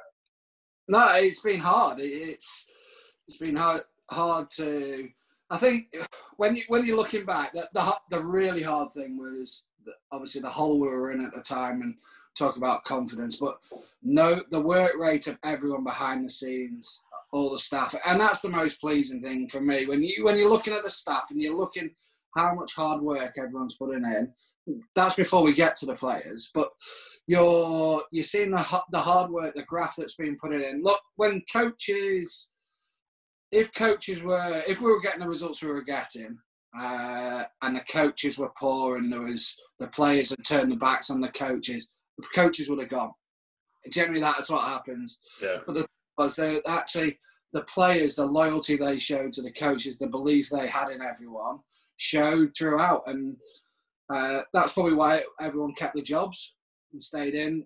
D: No, it's been hard. It's been hard to. I think when you're looking back, the really hard thing was obviously the hole we were in at the time, and talk about confidence, but no, the work rate of everyone behind the scenes, all the staff, and that's the most pleasing thing for me. When you're looking at the staff and you're looking how much hard work everyone's putting in, that's before we get to the players. But you're seeing the hard work, the graft that's been put in. Look, when coaches, if we were getting the results we were getting, and the coaches were poor, and the players had turned their backs on the coaches would have gone. Generally, that's what happens. Yeah. But the thing was, the players, the loyalty they showed to the coaches, the belief they had in everyone, showed throughout, and that's probably why everyone kept the jobs and stayed in,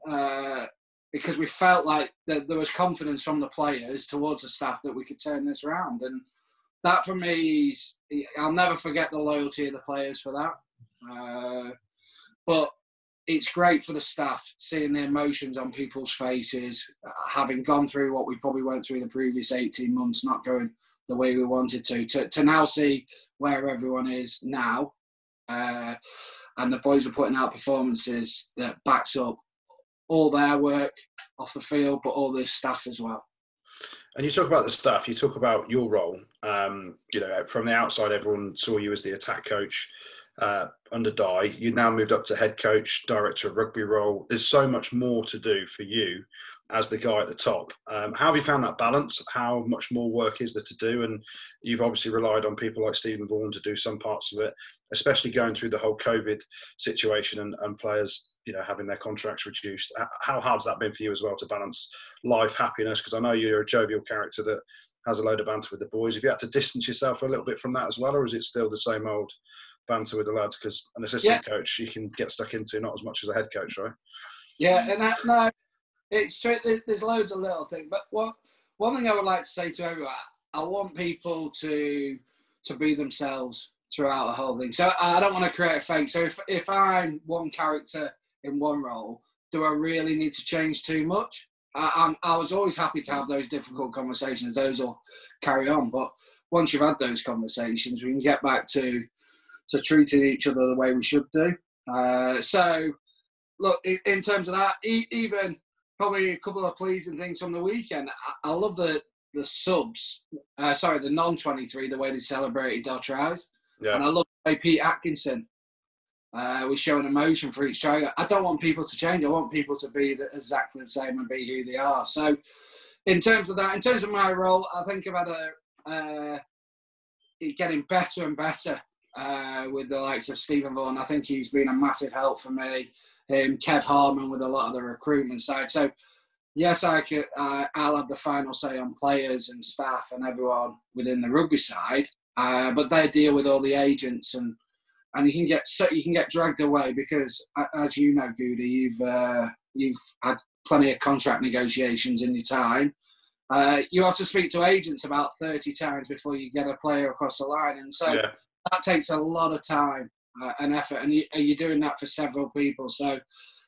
D: because we felt like that there was confidence from the players towards the staff that we could turn this around, and that for me, I'll never forget the loyalty of the players for that. But it's great for the staff, seeing the emotions on people's faces, having gone through what we probably went through the previous 18 months, not going the way we wanted to now see where everyone is now. And the boys are putting out performances that backs up all their work off the field, but all the staff as well.
C: And you talk about the staff, you talk about your role. From the outside, everyone saw you as the attack coach. Under Di, you now moved up to head coach, director of rugby role. There's so much more to do for you as the guy at the top. How have you found that balance? How much more work is there to do? And you've obviously relied on people like Stephen Vaughan to do some parts of it, especially going through the whole COVID situation and players, having their contracts reduced. How hard has that been for you as well to balance life, happiness? Because I know you're a jovial character that has a load of banter with the boys. Have you had to distance yourself a little bit from that as well, or is it still the same old banter with the lads? Because an assistant coach you can get stuck into, not as much as a head coach, right?
D: Yeah, and no, it's true. There's loads of little things, but one thing I would like to say to everyone, I want people to be themselves throughout the whole thing. So I don't want to create a fake. So if I'm one character in one role, do I really need to change too much? I was always happy to have those difficult conversations. Those will carry on, but once you've had those conversations, we can get back to treating each other the way we should do. So, look, in terms of that, even probably a couple of pleasing things from the weekend. I love the subs, the non-23, the way they celebrated their tries. Yeah. And I love the way Pete Atkinson was showing emotion for each try. I don't want people to change. I want people to be exactly the same and be who they are. So, in terms of that, in terms of my role, I think I've had it getting better and better. With the likes of Stephen Vaughan. I think he's been a massive help for me. Kev Harman with a lot of the recruitment side. So, yes, I'll have the final say on players and staff and everyone within the rugby side. But they deal with all the agents and you can get dragged away because, as you know, Goody, you've had plenty of contract negotiations in your time. You have to speak to agents about 30 times before you get a player across the line, and so. Yeah. That takes a lot of time and effort, and you're doing that for several people. So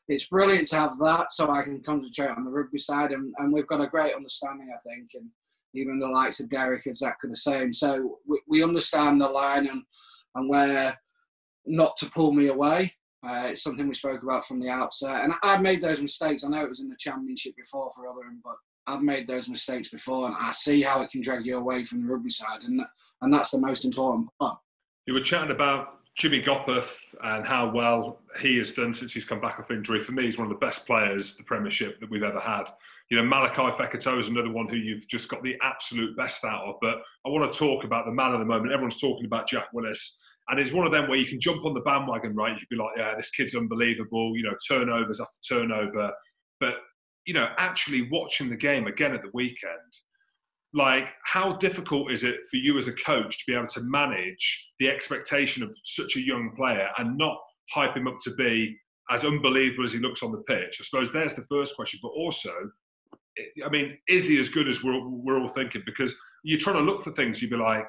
D: it's brilliant to have that so I can concentrate on the rugby side, and we've got a great understanding, I think, and even the likes of Derek exactly the same. So we understand the line and where not to pull me away. It's something we spoke about from the outset, and I've made those mistakes. I know it was in the Championship before for Rotherham, but I've made those mistakes before, and I see how it can drag you away from the rugby side, and that's the most important part.
B: You were chatting about Jimmy Gopperth and how well he has done since he's come back off injury, for me, he's one of the best players, the Premiership, that we've ever had. You know, Malachi Fekito is another one who you've just got the absolute best out of. But I want to talk about the man of the moment. Everyone's talking about Jack Willis. And it's one of them where you can jump on the bandwagon, right? You'd be like, yeah, this kid's unbelievable, you know, turnovers after turnover. But, you know, actually watching the game again at the weekend, like, how difficult is it for you as a coach to be able to manage the expectation of such a young player and not hype him up to be as unbelievable as he looks on the pitch? I suppose there's the first question. But also, I mean, is he as good as we're all thinking? Because you're trying to look for things, you'd be like,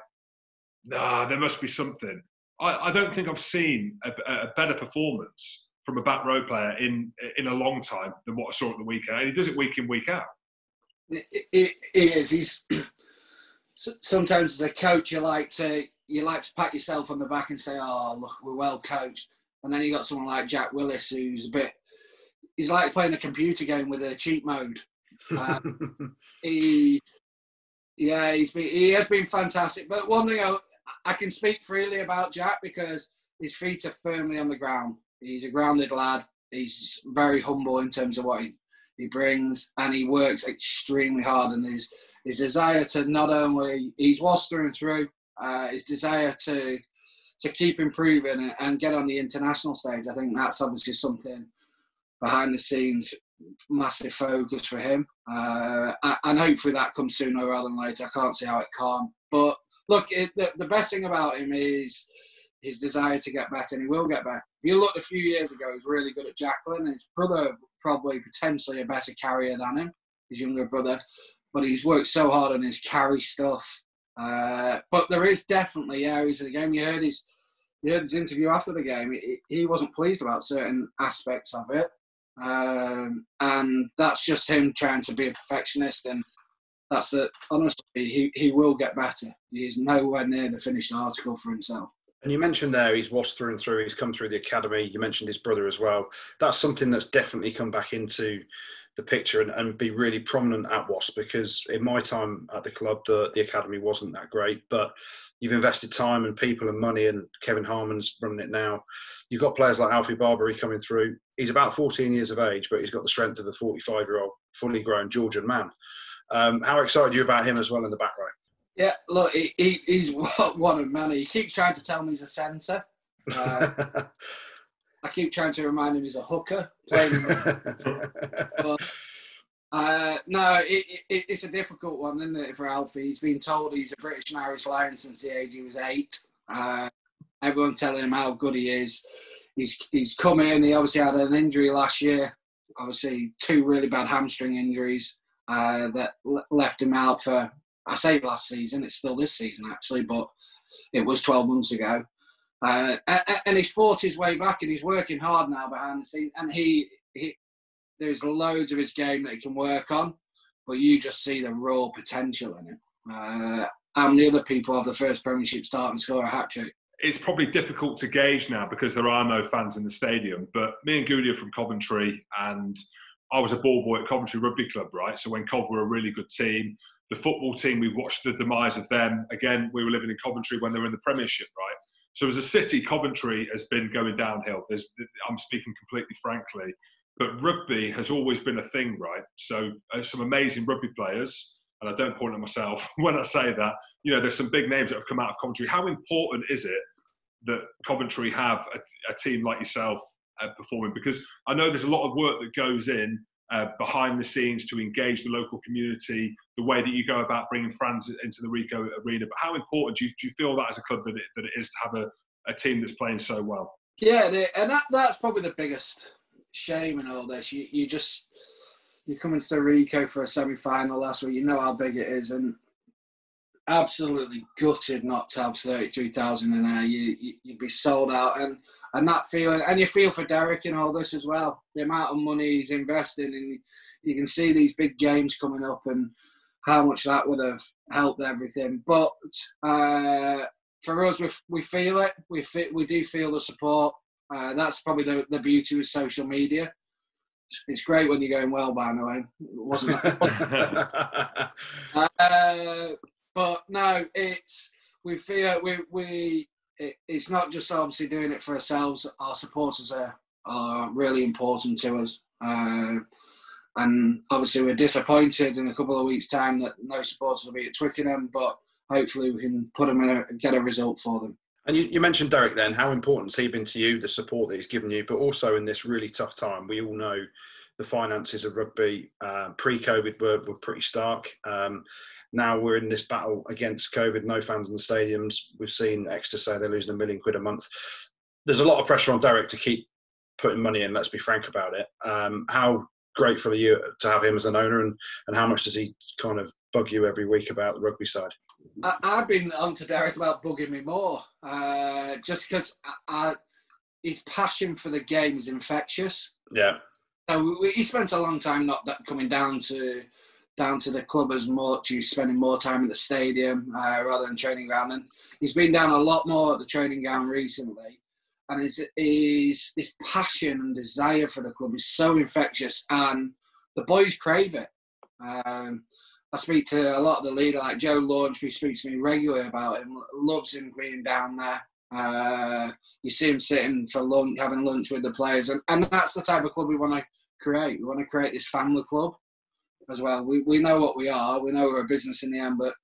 B: nah, there must be something. I don't think I've seen a better performance from a back row player in a long time than what I saw at the weekend. And he does it week in, week out.
D: It is. He's sometimes as a coach, you like to pat yourself on the back and say, "Oh, look, we're well coached." And then you got someone like Jack Willis, who's he's like playing a computer game with a cheat mode. He has been fantastic. But one thing I can speak freely about Jack because his feet are firmly on the ground. He's a grounded lad. He's very humble in terms of what he brings, and he works extremely hard. And his desire to not only, he's washed through and through, his desire to keep improving and get on the international stage. I think that's obviously something behind the scenes, massive focus for him. And hopefully that comes sooner rather than later. I can't see how it can't. But look, the best thing about him is his desire to get better, and he will get better. If you look a few years ago, he was really good at Jacqueline. His brother probably potentially a better carrier than him, his younger brother. But he's worked so hard on his carry stuff. But there is definitely areas of the game. You heard his interview after the game. He wasn't pleased about certain aspects of it. And that's just him trying to be a perfectionist. And honestly, he will get better. He's nowhere near the finished article for himself.
C: And you mentioned there he's washed through and through. He's come through the academy. You mentioned his brother as well. That's something that's definitely come back into the picture and be really prominent at Wasps, because in my time at the club, the academy wasn't that great. But you've invested time and people and money, and Kevin Harmon's running it now. You've got players like Alfie Barbary coming through. He's about 14 years of age, but he's got the strength of a 45-year-old, fully grown Georgian man. How excited are you about him as well in the back row?
D: Yeah, look, he's one of many. He keeps trying to tell me he's a centre. I keep trying to remind him he's a hooker. But, no, it's a difficult one, isn't it, for Alfie? He's been told he's a British and Irish Lion since the age he was 8. Everyone's telling him how good he is. He's come in. He obviously had an injury last year. Obviously, 2 really bad hamstring injuries that left him out for, I say last season, it's still this season actually, but it was 12 months ago. And he's fought his way back, and he's working hard now behind the scenes. And there's loads of his game that he can work on, but you just see the raw potential in him. How many other people have the first Premiership start and score a hat-trick?
B: It's probably difficult to gauge now because there are no fans in the stadium, but me and Goody are from Coventry, and I was a ball boy at Coventry Rugby Club, right? So when Cov were a really good team, the football team, we watched the demise of them. Again, we were living in Coventry when they were in the Premiership, right? So as a city, Coventry has been going downhill. I'm speaking completely frankly, but rugby has always been a thing, right? So some amazing rugby players, and I don't point at myself when I say that, you know, there's some big names that have come out of Coventry. How important is it that Coventry have a team like yourself performing? Because I know there's a lot of work that goes in behind the scenes to engage the local community, the way that you go about bringing fans into the Rico arena. But how important do you feel that as a club that it is to have a team that's playing so well?
D: Yeah, and that's probably the biggest shame in all this. You come into the Rico for a semi-final last week, you know how big it is, and absolutely gutted not to have 33,000 in there. You'd be sold out, and that feeling, and you feel for Derek in all this as well. The amount of money he's investing, and you can see these big games coming up and how much that would have helped everything. But for us, we feel it. We do feel the support. That's probably the beauty with social media. It's great when you're going well, by the way. It wasn't that. But no, we feel we it's not just obviously doing it for ourselves. Our supporters are really important to us. And obviously we're disappointed in a couple of weeks' time that no supporters will be at Twickenham, but hopefully we can put them in get a result for them.
C: And you mentioned Derek then. How important has he been to you, the support that he's given you, but also in this really tough time? We all know the finances of rugby pre-COVID were pretty stark. Now we're in this battle against COVID, no fans in the stadiums. We've seen Exeter say they're losing £1 million a month. There's a lot of pressure on Derek to keep putting money in, let's be frank about it. How grateful are you to have him as an owner, and how much does he kind of bug you every week about the rugby side?
D: I've been on to Derek about bugging me more, just because his passion for the game is infectious.
C: Yeah.
D: So he spent a long time not coming down to the club as much. He's spending more time at the stadium rather than training ground, and he's been down a lot more at the training ground recently. And his passion and desire for the club is so infectious, and the boys crave it. I speak to a lot of the leader, like Joe Launchby speaks to me regularly about him, loves him being down there. You see him sitting for lunch, having lunch with the players, and that's the type of club we want to create. We want to create this family club as well. We know what we are. We know we're a business in the end, but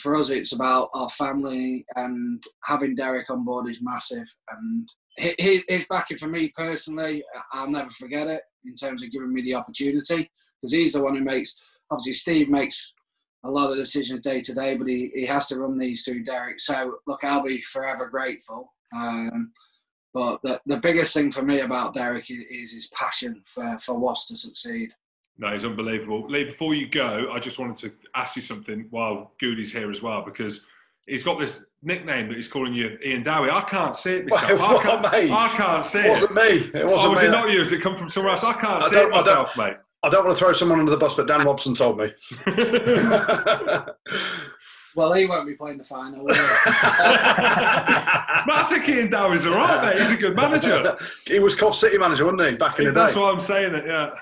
D: for us, it's about our family, and having Derek on board is massive. And his backing for me personally, I'll never forget it in terms of giving me the opportunity, because he's the one who makes, obviously Steve makes a lot of decisions day to day, but he has to run these through Derek. So look, I'll be forever grateful. But the biggest thing for me about Derek is his passion for Wasps to succeed.
B: No, he's unbelievable. Lee, before you go, I just wanted to ask you something while Goody's here as well, because he's got this nickname that he's calling you Ian Dowie. I can't see it myself. I can't see it.
C: It wasn't me. It wasn't me.
B: Was it not you? Has it come from somewhere else? I can't see it myself, mate.
C: I don't want to throw someone under the bus, but Dan Robson told me.
D: Well, he won't be playing the final, will he?
B: But I think Ian Dowie's all right, mate. He's a good manager.
C: He was Cov City manager, wasn't he, back in the day?
B: That's why I'm saying it, yeah.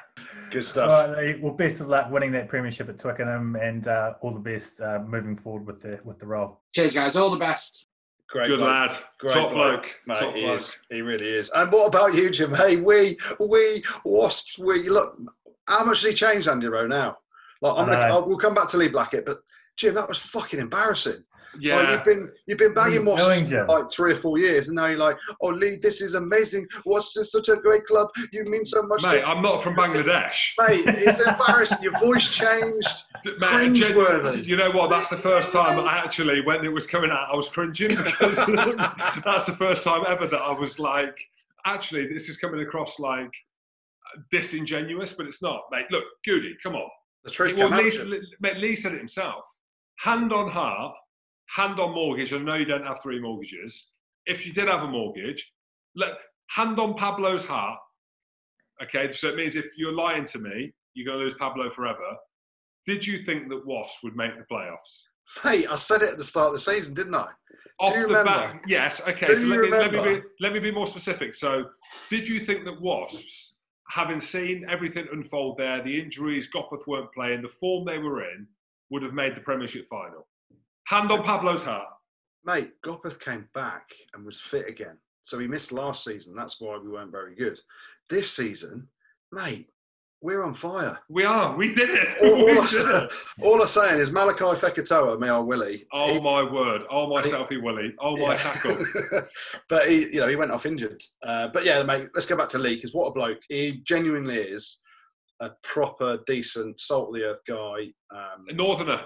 C: Good stuff.
A: All right, Lee. Well, best of luck winning that premiership at Twickenham, and all the best moving forward with the role.
D: Cheers, guys. All the best.
C: Great
B: Good
C: bloke.
B: lad.
C: Great
B: Top bloke.
C: Mate,
B: Top
C: he
B: bloke.
C: is. He really is. And what about you, Jim? Hey, we Wasps, look, how much has he changed, Andy Rowe, now? Like, we'll come back to Lee Blackett, but Jim, that was fucking embarrassing.
B: Yeah.
C: Like, you've been bagging Wasps
A: Jim?
C: for like 3 or 4 years, and now you're like, oh, Lee, this is amazing. Wasps is such a great club. You mean so much.
B: Mate, I'm not from Bangladesh.
C: Mate, it's embarrassing. Your voice changed. Cringeworthy.
B: You know what? That's the first time actually, when it was coming out, I was cringing, because that's the first time ever that I was like, actually, this is coming across like disingenuous, but it's not. Mate, look, Goody, come on.
C: The truth came out.
B: Lee said it himself. Hand on heart, hand on mortgage. I know you don't have 3 mortgages. If you did have a mortgage, hand on Pablo's heart. Okay, so it means if you're lying to me, you're going to lose Pablo forever. Did you think that Wasps would make the playoffs?
C: Hey, I said it at the start of the season, didn't I?
B: Off
C: Do you
B: the
C: remember?
B: bat, yes. Okay,
C: Do
B: so
C: you remember?
B: let me be more specific. So, did you think that Wasps, having seen everything unfold there, the injuries, Gopeth weren't playing, the form they were in, would have made the Premiership final? Hand on Pablo's heart.
C: Mate, Gopeth came back and was fit again. So he missed last season. That's why we weren't very good. This season, mate, we're on fire.
B: We are. We did it.
C: All I'm saying is Malachi Fekitoa, my old Willie.
B: Oh, my word. Oh, my selfie Willie. Oh, my tackle.
C: But he went off injured. But yeah, mate, let's go back to Lee, because what a bloke. He genuinely is a proper, decent, salt-of-the-earth guy.
B: A Northerner.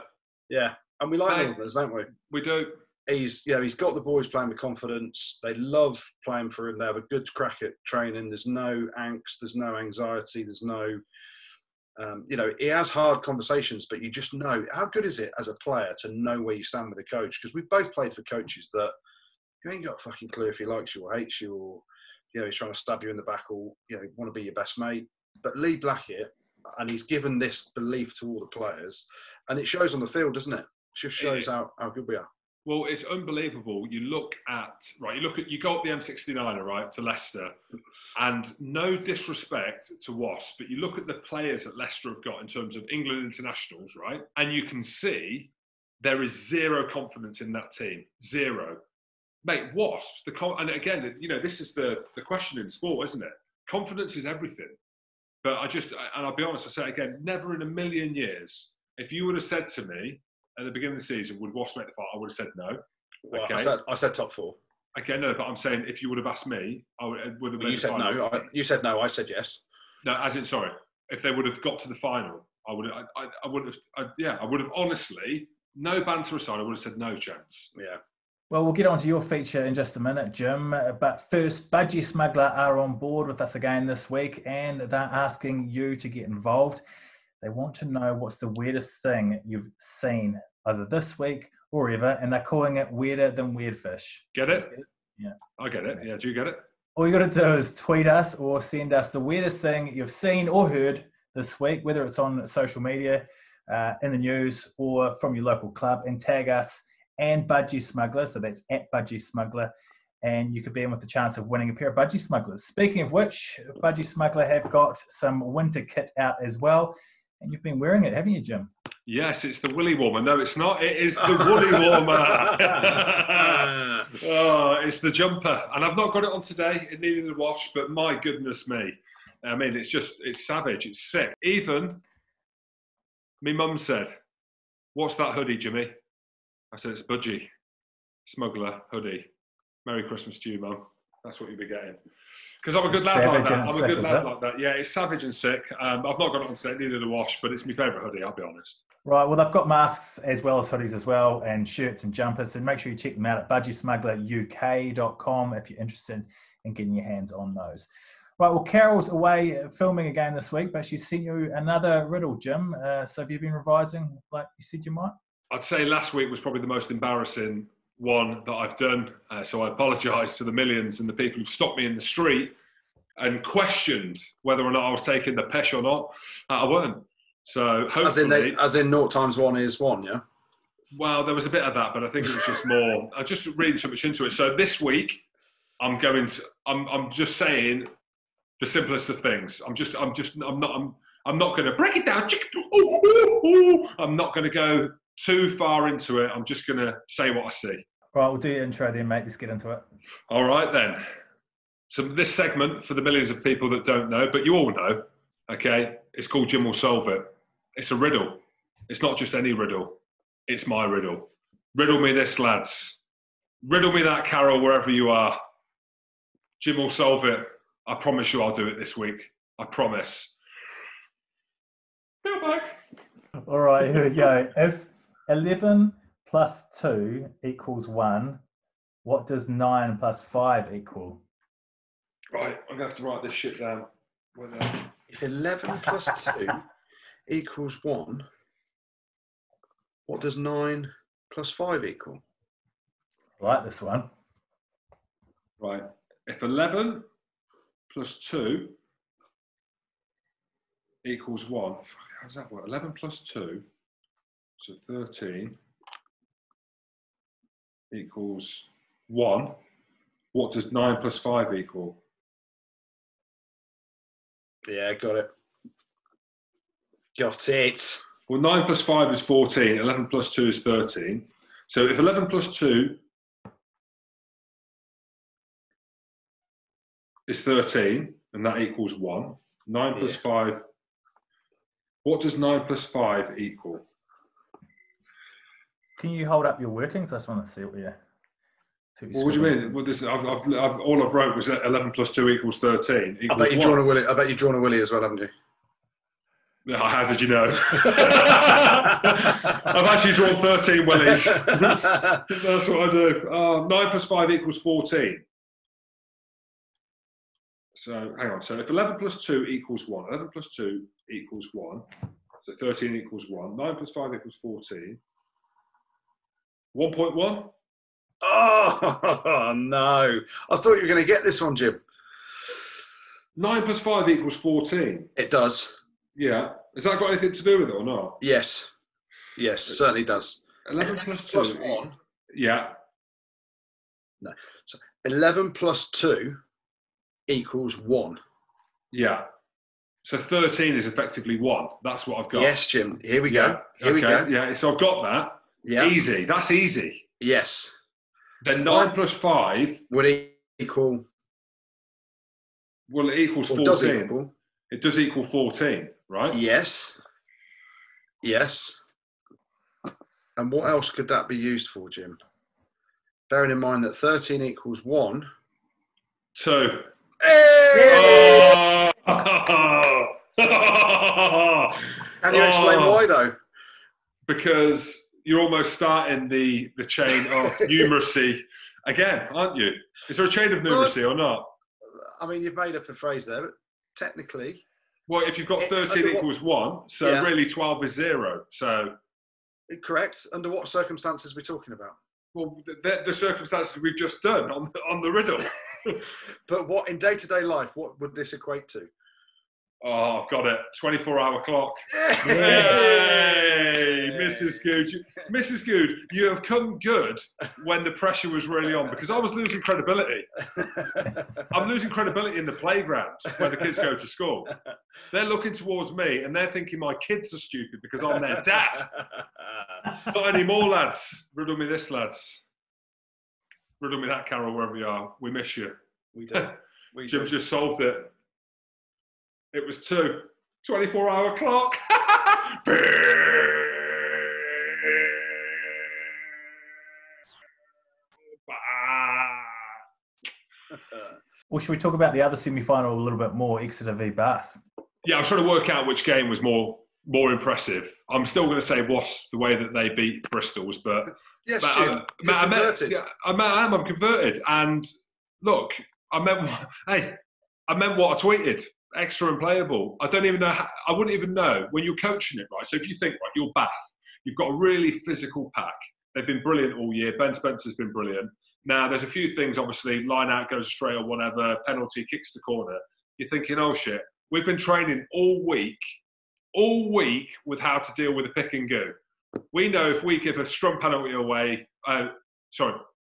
C: Yeah, and we like Northerners, don't we?
B: We do.
C: He's got the boys playing with confidence. They love playing for him. They have a good crack at training. There's no angst. There's no anxiety. There's no, he has hard conversations, but you just know, how good is it as a player to know where you stand with a coach? Because we've both played for coaches that you ain't got a fucking clue if he likes you or hates you, or, he's trying to stab you in the back, or, want to be your best mate. But Lee Blackett, and he's given this belief to all the players, and it shows on the field, doesn't it? It just shows how good we are.
B: Well, it's unbelievable. You go up the M69, right, to Leicester, and no disrespect to Wasps, but you look at the players that Leicester have got in terms of England internationals, right, and you can see there is zero confidence in that team. Zero. Mate, Wasps, and again, this is the question in sport, isn't it? Confidence is everything. But and I'll be honest, I say it again, never in a million years, if you would have said to me at the beginning of the season, would Wasps make the final? I would have said no.
C: Well,
B: okay.
C: I said top 4.
B: Okay, no, but I'm saying if you would have asked me, I would have made
C: you said
B: the final.
C: no. You said no. I said yes.
B: No, sorry. If they would have got to the final, I would have honestly, no banter aside, I would have said no chance.
C: Yeah.
A: Well, we'll get on to your feature in just a minute, Jim. But first, Budgie Smuggler are on board with us again this week, and they're asking you to get involved. They want to know what's the weirdest thing you've seen either this week or ever, and they're calling it weirder than weird fish.
B: Get it?
A: Yeah.
B: I get it. Yeah, do you get it?
A: All you got to do is tweet us or send us the weirdest thing you've seen or heard this week, whether it's on social media, in the news, or from your local club, and tag us and Budgie Smuggler. So that's at Budgie Smuggler. And you could be in with the chance of winning a pair of Budgie Smugglers. Speaking of which, Budgie Smuggler have got some winter kit out as well. And you've been wearing it, haven't you, Jim?
B: Yes, it's the Willy Warmer. No, it's not. It is the Woolly Warmer. Oh, it's the jumper. And I've not got it on today. It needed a wash, but my goodness me. I mean, it's savage. It's sick. Even, my mum said, "What's that hoodie, Jimmy?" I said, "It's Budgie Smuggler hoodie. Merry Christmas to you, Mum." That's what you'll be getting. Because I'm a good lad like that. I'm a good lad like that. Yeah, it's savage and sick. I've not got it on today, neither the wash, but it's my favourite hoodie, I'll be honest.
A: Right, well, they've got masks as well as hoodies as well, and shirts and jumpers. So make sure you check them out at budgiesmuggleruk.com if you're interested in getting your hands on those. Right, well, Carol's away filming again this week, but she sent you another riddle, Jim. So have you been revising like you said you might?
B: I'd say last week was probably the most embarrassing one that I've done. So I apologise to the millions and the people who've stopped me in the street and questioned whether or not I was taking the pish or not. I weren't. So hopefully...
C: As in 0 times 1 is 1, yeah?
B: Well, there was a bit of that, but I think it was just more... I just reading so much into it. So this week, I'm just saying the simplest of things. I'm not going to break it down. I'm not going to go too far into it. I'm just going to say what I see.
A: Right, we'll do your intro then, mate. Let's get into it.
B: All right, then. So this segment, for the millions of people that don't know, but you all know, okay, it's called Jim Will Solve It. It's a riddle. It's not just any riddle. It's my riddle. Riddle me this, lads. Riddle me that, Carol, wherever you are. Jim will solve it. I promise you I'll do it this week. I promise. Go back.
A: All right, here we go. If 11 plus 2 equals 1, what does 9 plus 5 equal?
B: Right, I'm going to have to write this shit down.
C: If 11 plus 2 equals 1, what does 9 plus 5 equal?
A: I like this one.
B: Right. If 11 plus 2 equals 1, how does that work? 11 plus 2, so 13 equals 1. What does 9 plus 5 equal?
C: Yeah, got it. Got it.
B: Well, 9 plus 5 is 14. 11 plus 2 is 13. So if 11 plus 2 is 13, and that equals 1. 9 plus 5. What does 9 plus 5 equal?
A: Can you hold up your workings? I just want to see what you're...
B: Well, what do you mean? Well, all I've wrote was that 11 plus 2 equals 13.
C: I bet you've drawn a Willie. I bet you've drawn a Willie as well, haven't you?
B: How did you know? I've actually drawn 13 Willies. That's what I do. 9 plus 5 equals 14. So, hang on. So, if 11 plus 2 equals 1, 11 plus 2 equals 1. So, 13 equals 1. 9 plus 5 equals 14. 1.1?
C: Oh, no. I thought you were going to get this one, Jim.
B: 9 plus 5 equals 14.
C: It does.
B: Yeah. Has that got anything to do with it or not?
C: Yes. Yes, certainly does.
B: 11 plus 2.
C: 1.
B: Yeah.
C: No. So 11 plus 2 equals 1.
B: Yeah. So 13 is effectively 1. That's what I've got.
C: Yes, Jim. Here we go. Here we go.
B: Yeah. So I've got that.
C: Yeah.
B: Easy. That's easy.
C: Yes.
B: Then 9 plus 5
C: would equal.
B: Well, it equals 14.
C: Does equal.
B: It does equal 14, right?
C: Yes. And what else could that be used for, Jim? Bearing in mind that 13 equals 1.
B: 2.
C: Hey!
B: Oh!
C: Can you explain why, though?
B: Because you're almost starting the chain of numeracy again, aren't you? Is there a chain of numeracy or not?
C: I mean, you've made up a phrase there, but technically...
B: Well, if you've got 13 equals 1, so really 12 is 0. So
C: correct. Under what circumstances are we talking about?
B: Well, the circumstances we've just done on the riddle.
C: But what, in day-to-day life, what would this equate to?
B: Oh, I've got it. 24-hour clock.
C: Yes.
B: Hey, Mrs. Good. Mrs. Good, you have come good when the pressure was really on, because I was losing credibility. I'm losing credibility in the playground when the kids go to school. They're looking towards me and they're thinking my kids are stupid because I'm their dad. Not anymore, lads. Riddle me this, lads. Riddle me that, Carol, wherever you are. We miss you.
C: We do.
B: Jim just solved it. It was 2. 24-hour clock.
A: Well, should we talk about the other semi-final a little bit more, Exeter v Bath?
B: Yeah, I was trying to work out which game was more impressive. I'm still going to say Wasps, the way that they beat Bristol's, but
C: yes, Jim, you're converted.
B: I'm converted. And look, I meant what I tweeted. Extra and playable. I don't even know. I wouldn't even know when you're coaching it, right? So if you think, right, you're Bath, you've got a really physical pack. They've been brilliant all year. Ben Spencer's been brilliant. Now, there's a few things, obviously, line out goes straight or whatever, penalty, kicks the corner. You're thinking, oh shit, we've been training all week with how to deal with a pick and go. We know if we give a scrum penalty away,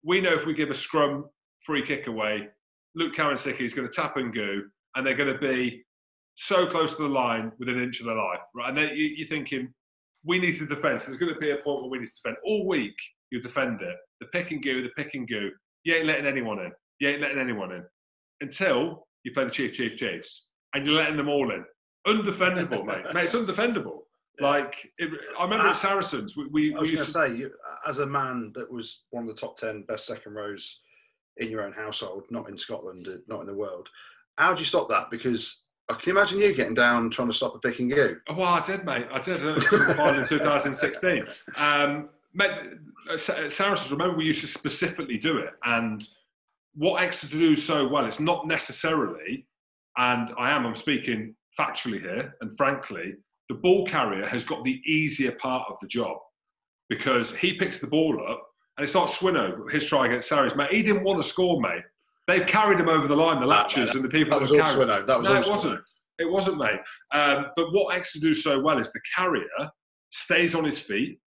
B: we know if we give a scrum free kick away, Luke Karansicki is going to tap and go, and they're going to be so close to the line within an inch of their life, right? And then you're thinking, we need to defend. So there's going to be a point where we need to defend. All week, you defend it. The pick and go. You ain't letting anyone in. Until you play the Chiefs. And you're letting them all in. Undefendable, mate. It's undefendable. Like, I remember at Saracens, I
C: was going to say, as a man that was one of the top 10 best second rows in your own household, not in Scotland, not in the world, how do you stop that? Because can you imagine you getting down trying to stop the pick and go?
B: Oh, well, I did, mate. I did. In 2016. Saracens, remember, we used to specifically do it. And what Exeter do so well, it's not necessarily, and I'm speaking factually here, and frankly, the ball carrier has got the easier part of the job because he picks the ball up and it's like Swinnow, his try against Sarries, mate. He didn't want to score, mate. They've carried him over the line, the latches and the people
C: that was all Swinnow.
B: It wasn't, mate. But what Exeter do so well is the carrier stays on his feet,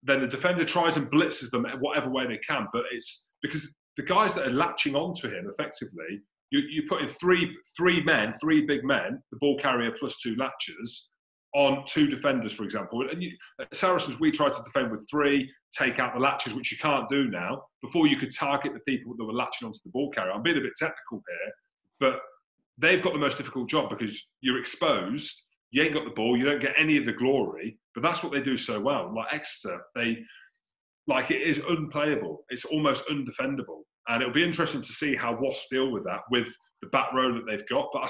B: then the defender tries and blitzes them whatever way they can. But it's because the guys that are latching onto him effectively, you put in three big men, the ball carrier plus 2 latchers, on 2 defenders, for example. And at Saracens, we tried to defend with 3, take out the latches, which you can't do now, before you could target the people that were latching onto the ball carrier. I'm being a bit technical here, but they've got the most difficult job because you're exposed, you ain't got the ball, you don't get any of the glory, but that's what they do so well. Like Exeter, it is unplayable. It's almost undefendable. And it'll be interesting to see how Wasps deal with that, with the back row that they've got. But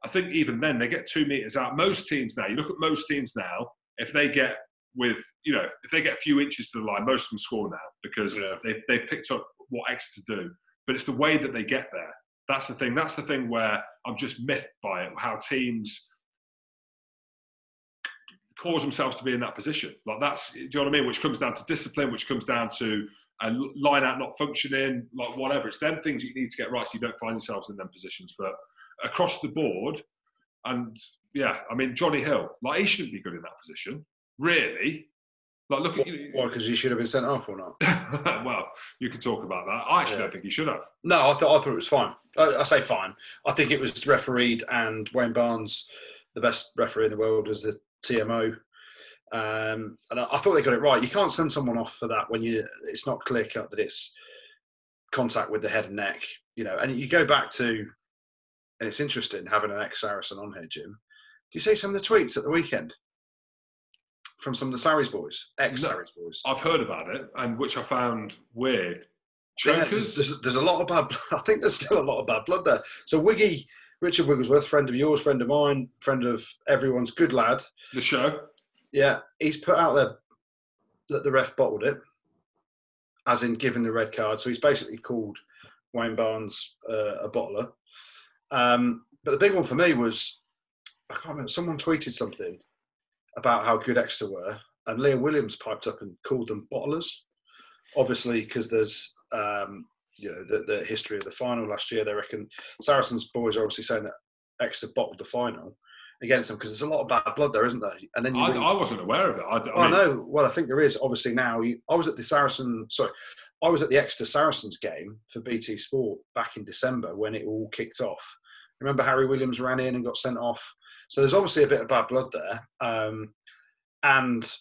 B: I think even then, they get 2 metres out. Most teams now, you look at most teams now, if they get a few inches to the line, most of them score now because they've picked up what Exeter do. But it's the way that they get there. That's the thing. That's the thing where I'm just miffed by it, how teams cause themselves to be in that position. Like do you know what I mean? Which comes down to discipline, which comes down to line out not functioning, like whatever. It's them things you need to get right so you don't find yourselves in them positions. But across the board, and Johnny Hill, he shouldn't be good in that position, really. Look at you.
C: Why? Because he should have been sent off or not?
B: Well, you could talk about that. I actually don't think he should have.
C: No, I thought it was fine. I say fine. I think it was refereed, and Wayne Barnes, the best referee in the world, as the TMO. And I thought they got it right. You can't send someone off for that when it's not clear cut that it's contact with the head and neck, and you go back to, and it's interesting having an ex-Saracen on here, Jim. Do you see some of the tweets at the weekend from some of the Sarries boys, ex-Sarries boys?
B: I've heard about it, and which I found weird.
C: Yeah, there's a lot of bad blood. I think there's still a lot of bad blood there. So Richard Wigglesworth, friend of yours, friend of mine, friend of everyone's, good lad.
B: The show.
C: Yeah, he's put out there that the ref bottled it, as in giving the red card. So he's basically called Wayne Barnes a bottler. But the big one for me was, I can't remember, someone tweeted something about how good Exeter were, and Leah Williams piped up and called them bottlers. Obviously, because there's the history of the final last year. They reckon Saracens boys are obviously saying that Exeter bottled the final against them because there's a lot of bad blood there, isn't there? And then
B: I wasn't aware of it.
C: I know. Well, I think there is. Obviously now, I was at the Exeter Saracens game for BT Sport back in December when it all kicked off. Remember Harry Williams ran in and got sent off. So there's obviously a bit of bad blood there. And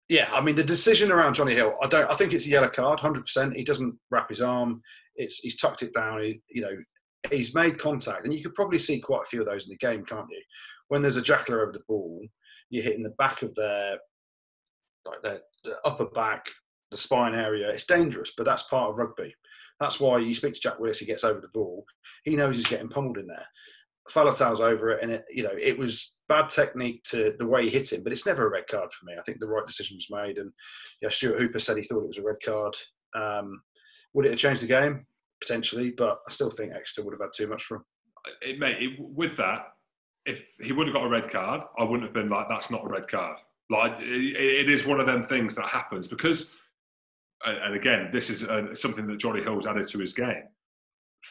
C: yeah, I mean, the decision around Johnny Hill, I think it's a yellow card, 100%. He doesn't wrap his arm. He's tucked it down. He's made contact, and you could probably see quite a few of those in the game, can't you? When there's a jackler over the ball, you're hitting the back of their upper back, the spine area. It's dangerous, but that's part of rugby. That's why you speak to Jack Willis, he gets over the ball. He knows he's getting pummeled in there. Falatau's over it, and it was bad technique to the way he hit him, but it's never a red card for me. I think the right decision was made, and Stuart Hooper said he thought it was a red card. Would it have changed the game? Potentially, but I still think Exeter would have had too much for him.
B: With that, if he would have got a red card, I wouldn't have been like, that's not a red card. Like, it is one of them things that happens because, and again, this is something that Johnny Hill's added to his game.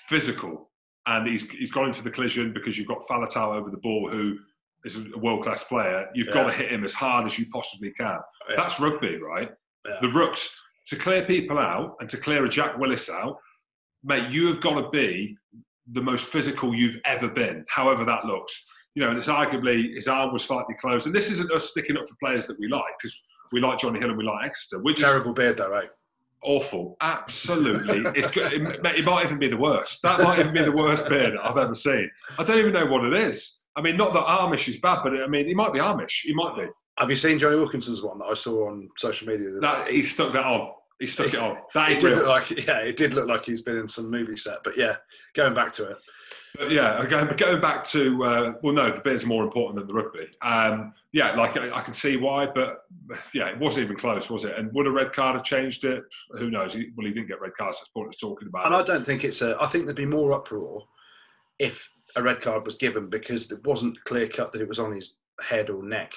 B: Physical. And he's gone into the collision because you've got Falatau over the ball, who is a world-class player. You've got to hit him as hard as you possibly can. Yeah. That's rugby, right? Yeah. The Rooks, to clear people out and to clear a Jack Willis out, mate, you have got to be the most physical you've ever been, however that looks. And it's arguably his arm was slightly closed. And this isn't us sticking up for players that we like, because we like Johnny Hill and we like Exeter.
C: Terrible beard, though, right?
B: Awful, absolutely. It might even be the worst. That might even be the worst beard I've ever seen. I don't even know what it is. I mean, not that Amish is bad, but I mean, he might be Amish. He might be.
C: Have you seen Johnny Wilkinson's one that I saw on social media?
B: He stuck that on. He stuck it on.
C: It did look like he's been in some movie set. But yeah, going back to it.
B: But yeah, going back to, the beer's more important than the rugby. I can see why, but yeah, it wasn't even close, was it? And would a red card have changed it? Who knows? He didn't get red cards, so it's pointless talking about
C: it. And I don't think I think there'd be more uproar if a red card was given because it wasn't clear cut that it was on his head or neck.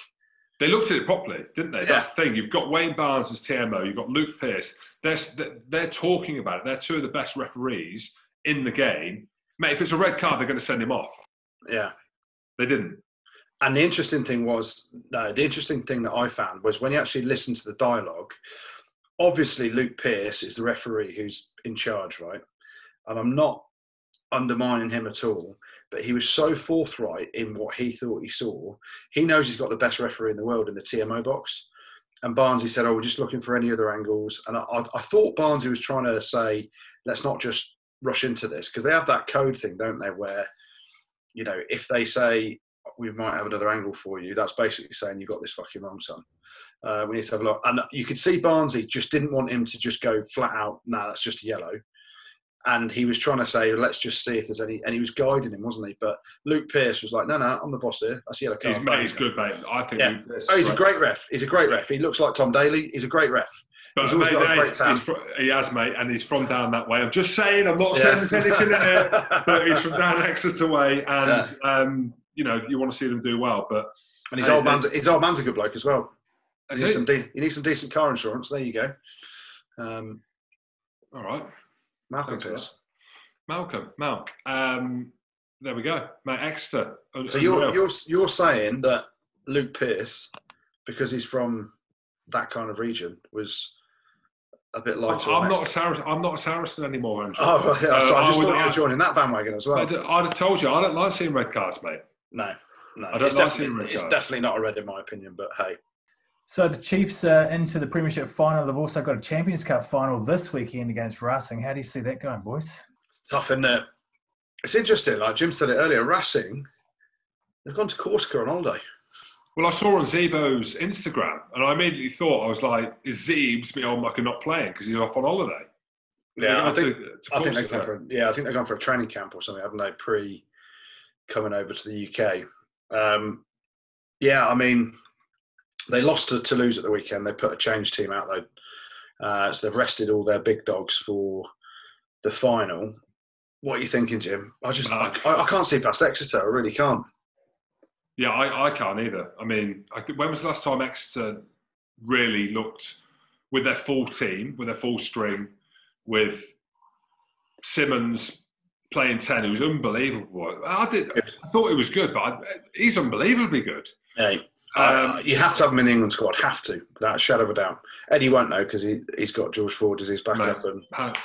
B: They looked at it properly, didn't they? Yeah. That's the thing. You've got Wayne Barnes as TMO. You've got Luke Pearce. They're talking about it. They're two of the best referees in the game. Mate, if it's a red card, they're going to send him off.
C: Yeah.
B: They didn't.
C: And the interesting thing that I found was when you actually listen to the dialogue, obviously Luke Pearce is the referee who's in charge, right? And I'm not undermining him at all, but he was so forthright in what he thought he saw. He knows he's got the best referee in the world in the TMO box. And Barnsley said, we're just looking for any other angles. And I thought Barnsley was trying to say, let's not just rush into this, because they have that code thing, don't they, where, if they say, we might have another angle for you, that's basically saying you got this fucking wrong, son. We need to have a look. And you could see Barnsley just didn't want him to just go flat out, that's just a yellow. And he was trying to say, let's just see if there's any, and he was guiding him, wasn't he? But Luke Pearce was like, no, I'm the boss here. That's yellow card.
B: He's good, mate. I think.
C: Yeah. He's a great ref. He's a great ref. He looks like Tom Daly. He's a great ref.
B: But
C: he's always got a great talent.
B: He has, mate, and he's from down that way. I'm just saying, I'm not saying there's anything in it, but he's from down Exeter way, and you want to see them do well. But
C: and his old man's a good bloke as well. You need some decent car insurance. There you go.
B: All right,
C: Malcolm Pearce.
B: Malk. There we go, mate. Exeter.
C: So you're saying that Luke Pearce, because he's from that kind of region, was a bit lighter.
B: I'm not a Saracen anymore, Andrew.
C: Oh, yeah. So I just thought you were joining that bandwagon as well.
B: I'd have told you, I don't like seeing red cards, mate.
C: No.
B: I don't like seeing red cards.
C: It's definitely not a red in my opinion, but hey.
A: So the Chiefs are into the Premiership final. They've also got a Champions Cup final this weekend against Racing. How do you see that going, boys?
C: Tough, isn't it? It's interesting, like Jim said it earlier, Racing, they've gone to Corsica on holiday.
B: Well, I saw on Zebo's Instagram, and I immediately thought, I was like, is Zeb's like not playing because he's off on holiday?
C: Yeah, I think they're going for a training camp or something, haven't they? Coming over to the UK. I mean, they lost to Toulouse at the weekend. They put a change team out though, so they've rested all their big dogs for the final. What are you thinking, Jim? I can't see past Exeter. I really can't.
B: Yeah, I can't either. I mean, when was the last time Exeter really looked with their full team, with their full string, with Simmons playing 10? It was unbelievable. I thought it was good, but he's unbelievably good.
C: Hey, you have to have him in the England squad. Have to, without a shadow of a doubt. Eddie won't know because he's got George Ford as his backup.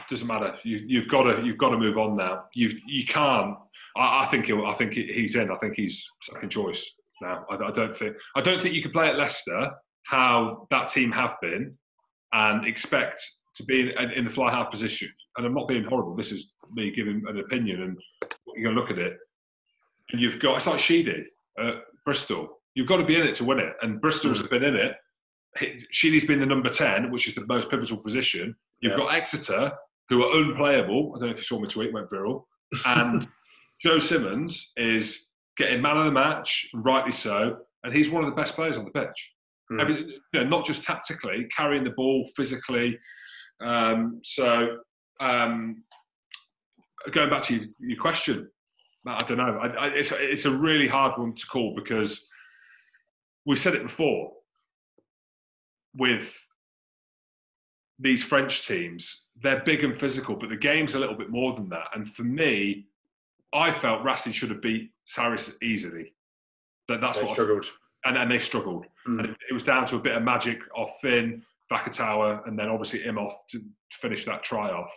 B: Doesn't matter. You've got to move on now. You can't. I think he's in. I think he's second choice now. I don't think you can play at Leicester how that team have been and expect to be in the fly half position. And I'm not being horrible. This is me giving an opinion, and you're going to look at it. And it's like Sheedy at Bristol. You've got to be in it to win it. And Bristol's been in it. Sheedy's been the number 10, which is the most pivotal position. You've got Exeter, who are unplayable. I don't know if you saw my tweet, went viral. And Joe Simmons is getting man of the match, rightly so. And he's one of the best players on the pitch. Not just tactically, carrying the ball physically. Going back to your question, I don't know. It's a really hard one to call because we've said it before with these French teams. They're big and physical, but the game's a little bit more than that. And for me, I felt Racing should have beat Saris easily. That's
C: they
B: what
C: struggled.
B: And they struggled. And it was down to a bit of magic off Finn, Vakatawa, and then obviously Imhoff to finish that try off.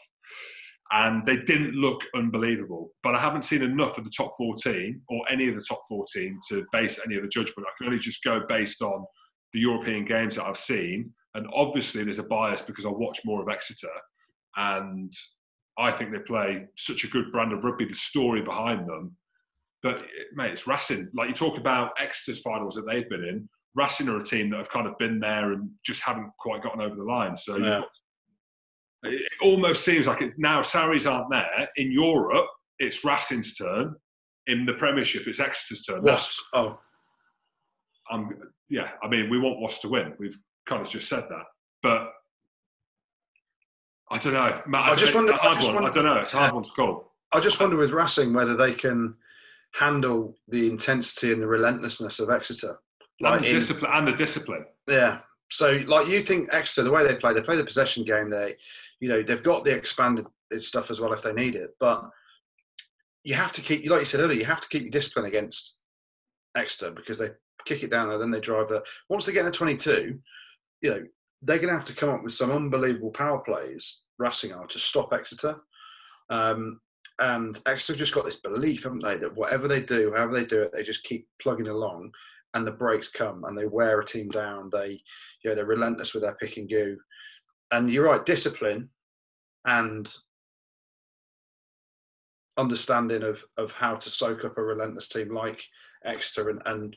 B: And they didn't look unbelievable. But I haven't seen enough of the top 14 or any of the top 14 to base any of the judgment. I can only just go based on the European games that I've seen. And obviously there's a bias because I watch more of Exeter. And I think they play such a good brand of rugby, the story behind them. But, mate, it's Racing. Like you talk about Exeter's finals that they've been in. Racing are a team that have kind of been there and just haven't quite gotten over the line. So it almost seems like now Saris aren't there. In Europe, it's Racing's turn. In the Premiership, it's Exeter's turn.
C: Wasps.
B: I mean, we want Wasps to win. We've kind of just said that. But I don't know. Matt, I don't know. It's a hard one to call.
C: I just wonder with Racing whether they can handle the intensity and the relentlessness of Exeter.
B: And the discipline.
C: Yeah. So, like, you think Exeter, the way they play the possession game. They've got the expanded stuff as well if they need it. But you have to keep, like you said earlier, you have to keep your discipline against Exeter because they kick it down there, then they drive there. Once they get to 22, they're going to have to come up with some unbelievable power plays, Racing are, to stop Exeter. And Exeter have just got this belief, haven't they, that whatever they do, however they do it, they just keep plugging along. And the breaks come, and they wear a team down. They're relentless with their pick and go. And you're right, discipline and understanding of how to soak up a relentless team like Exeter and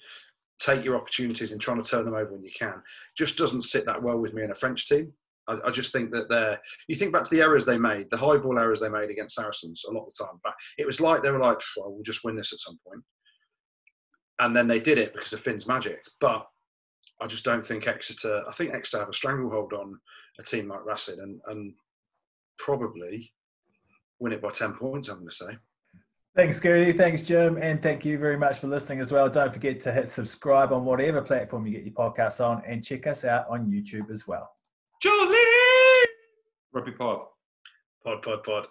C: take your opportunities and trying to turn them over when you can just doesn't sit that well with me in a French team. I just think that you think back to the errors they made, the high ball errors they made against Saracens a lot of the time. But it was like they were like, well, we'll just win this at some point. And then they did it because of Finn's magic. But I just don't think Exeter have a stranglehold on a team like Racing and probably win it by 10 points, I'm going to say.
A: Thanks, Cooney. Thanks, Jim. And thank you very much for listening as well. Don't forget to hit subscribe on whatever platform you get your podcasts on and check us out on YouTube as well.
B: Jolly! Rugby Pod.
C: Pod.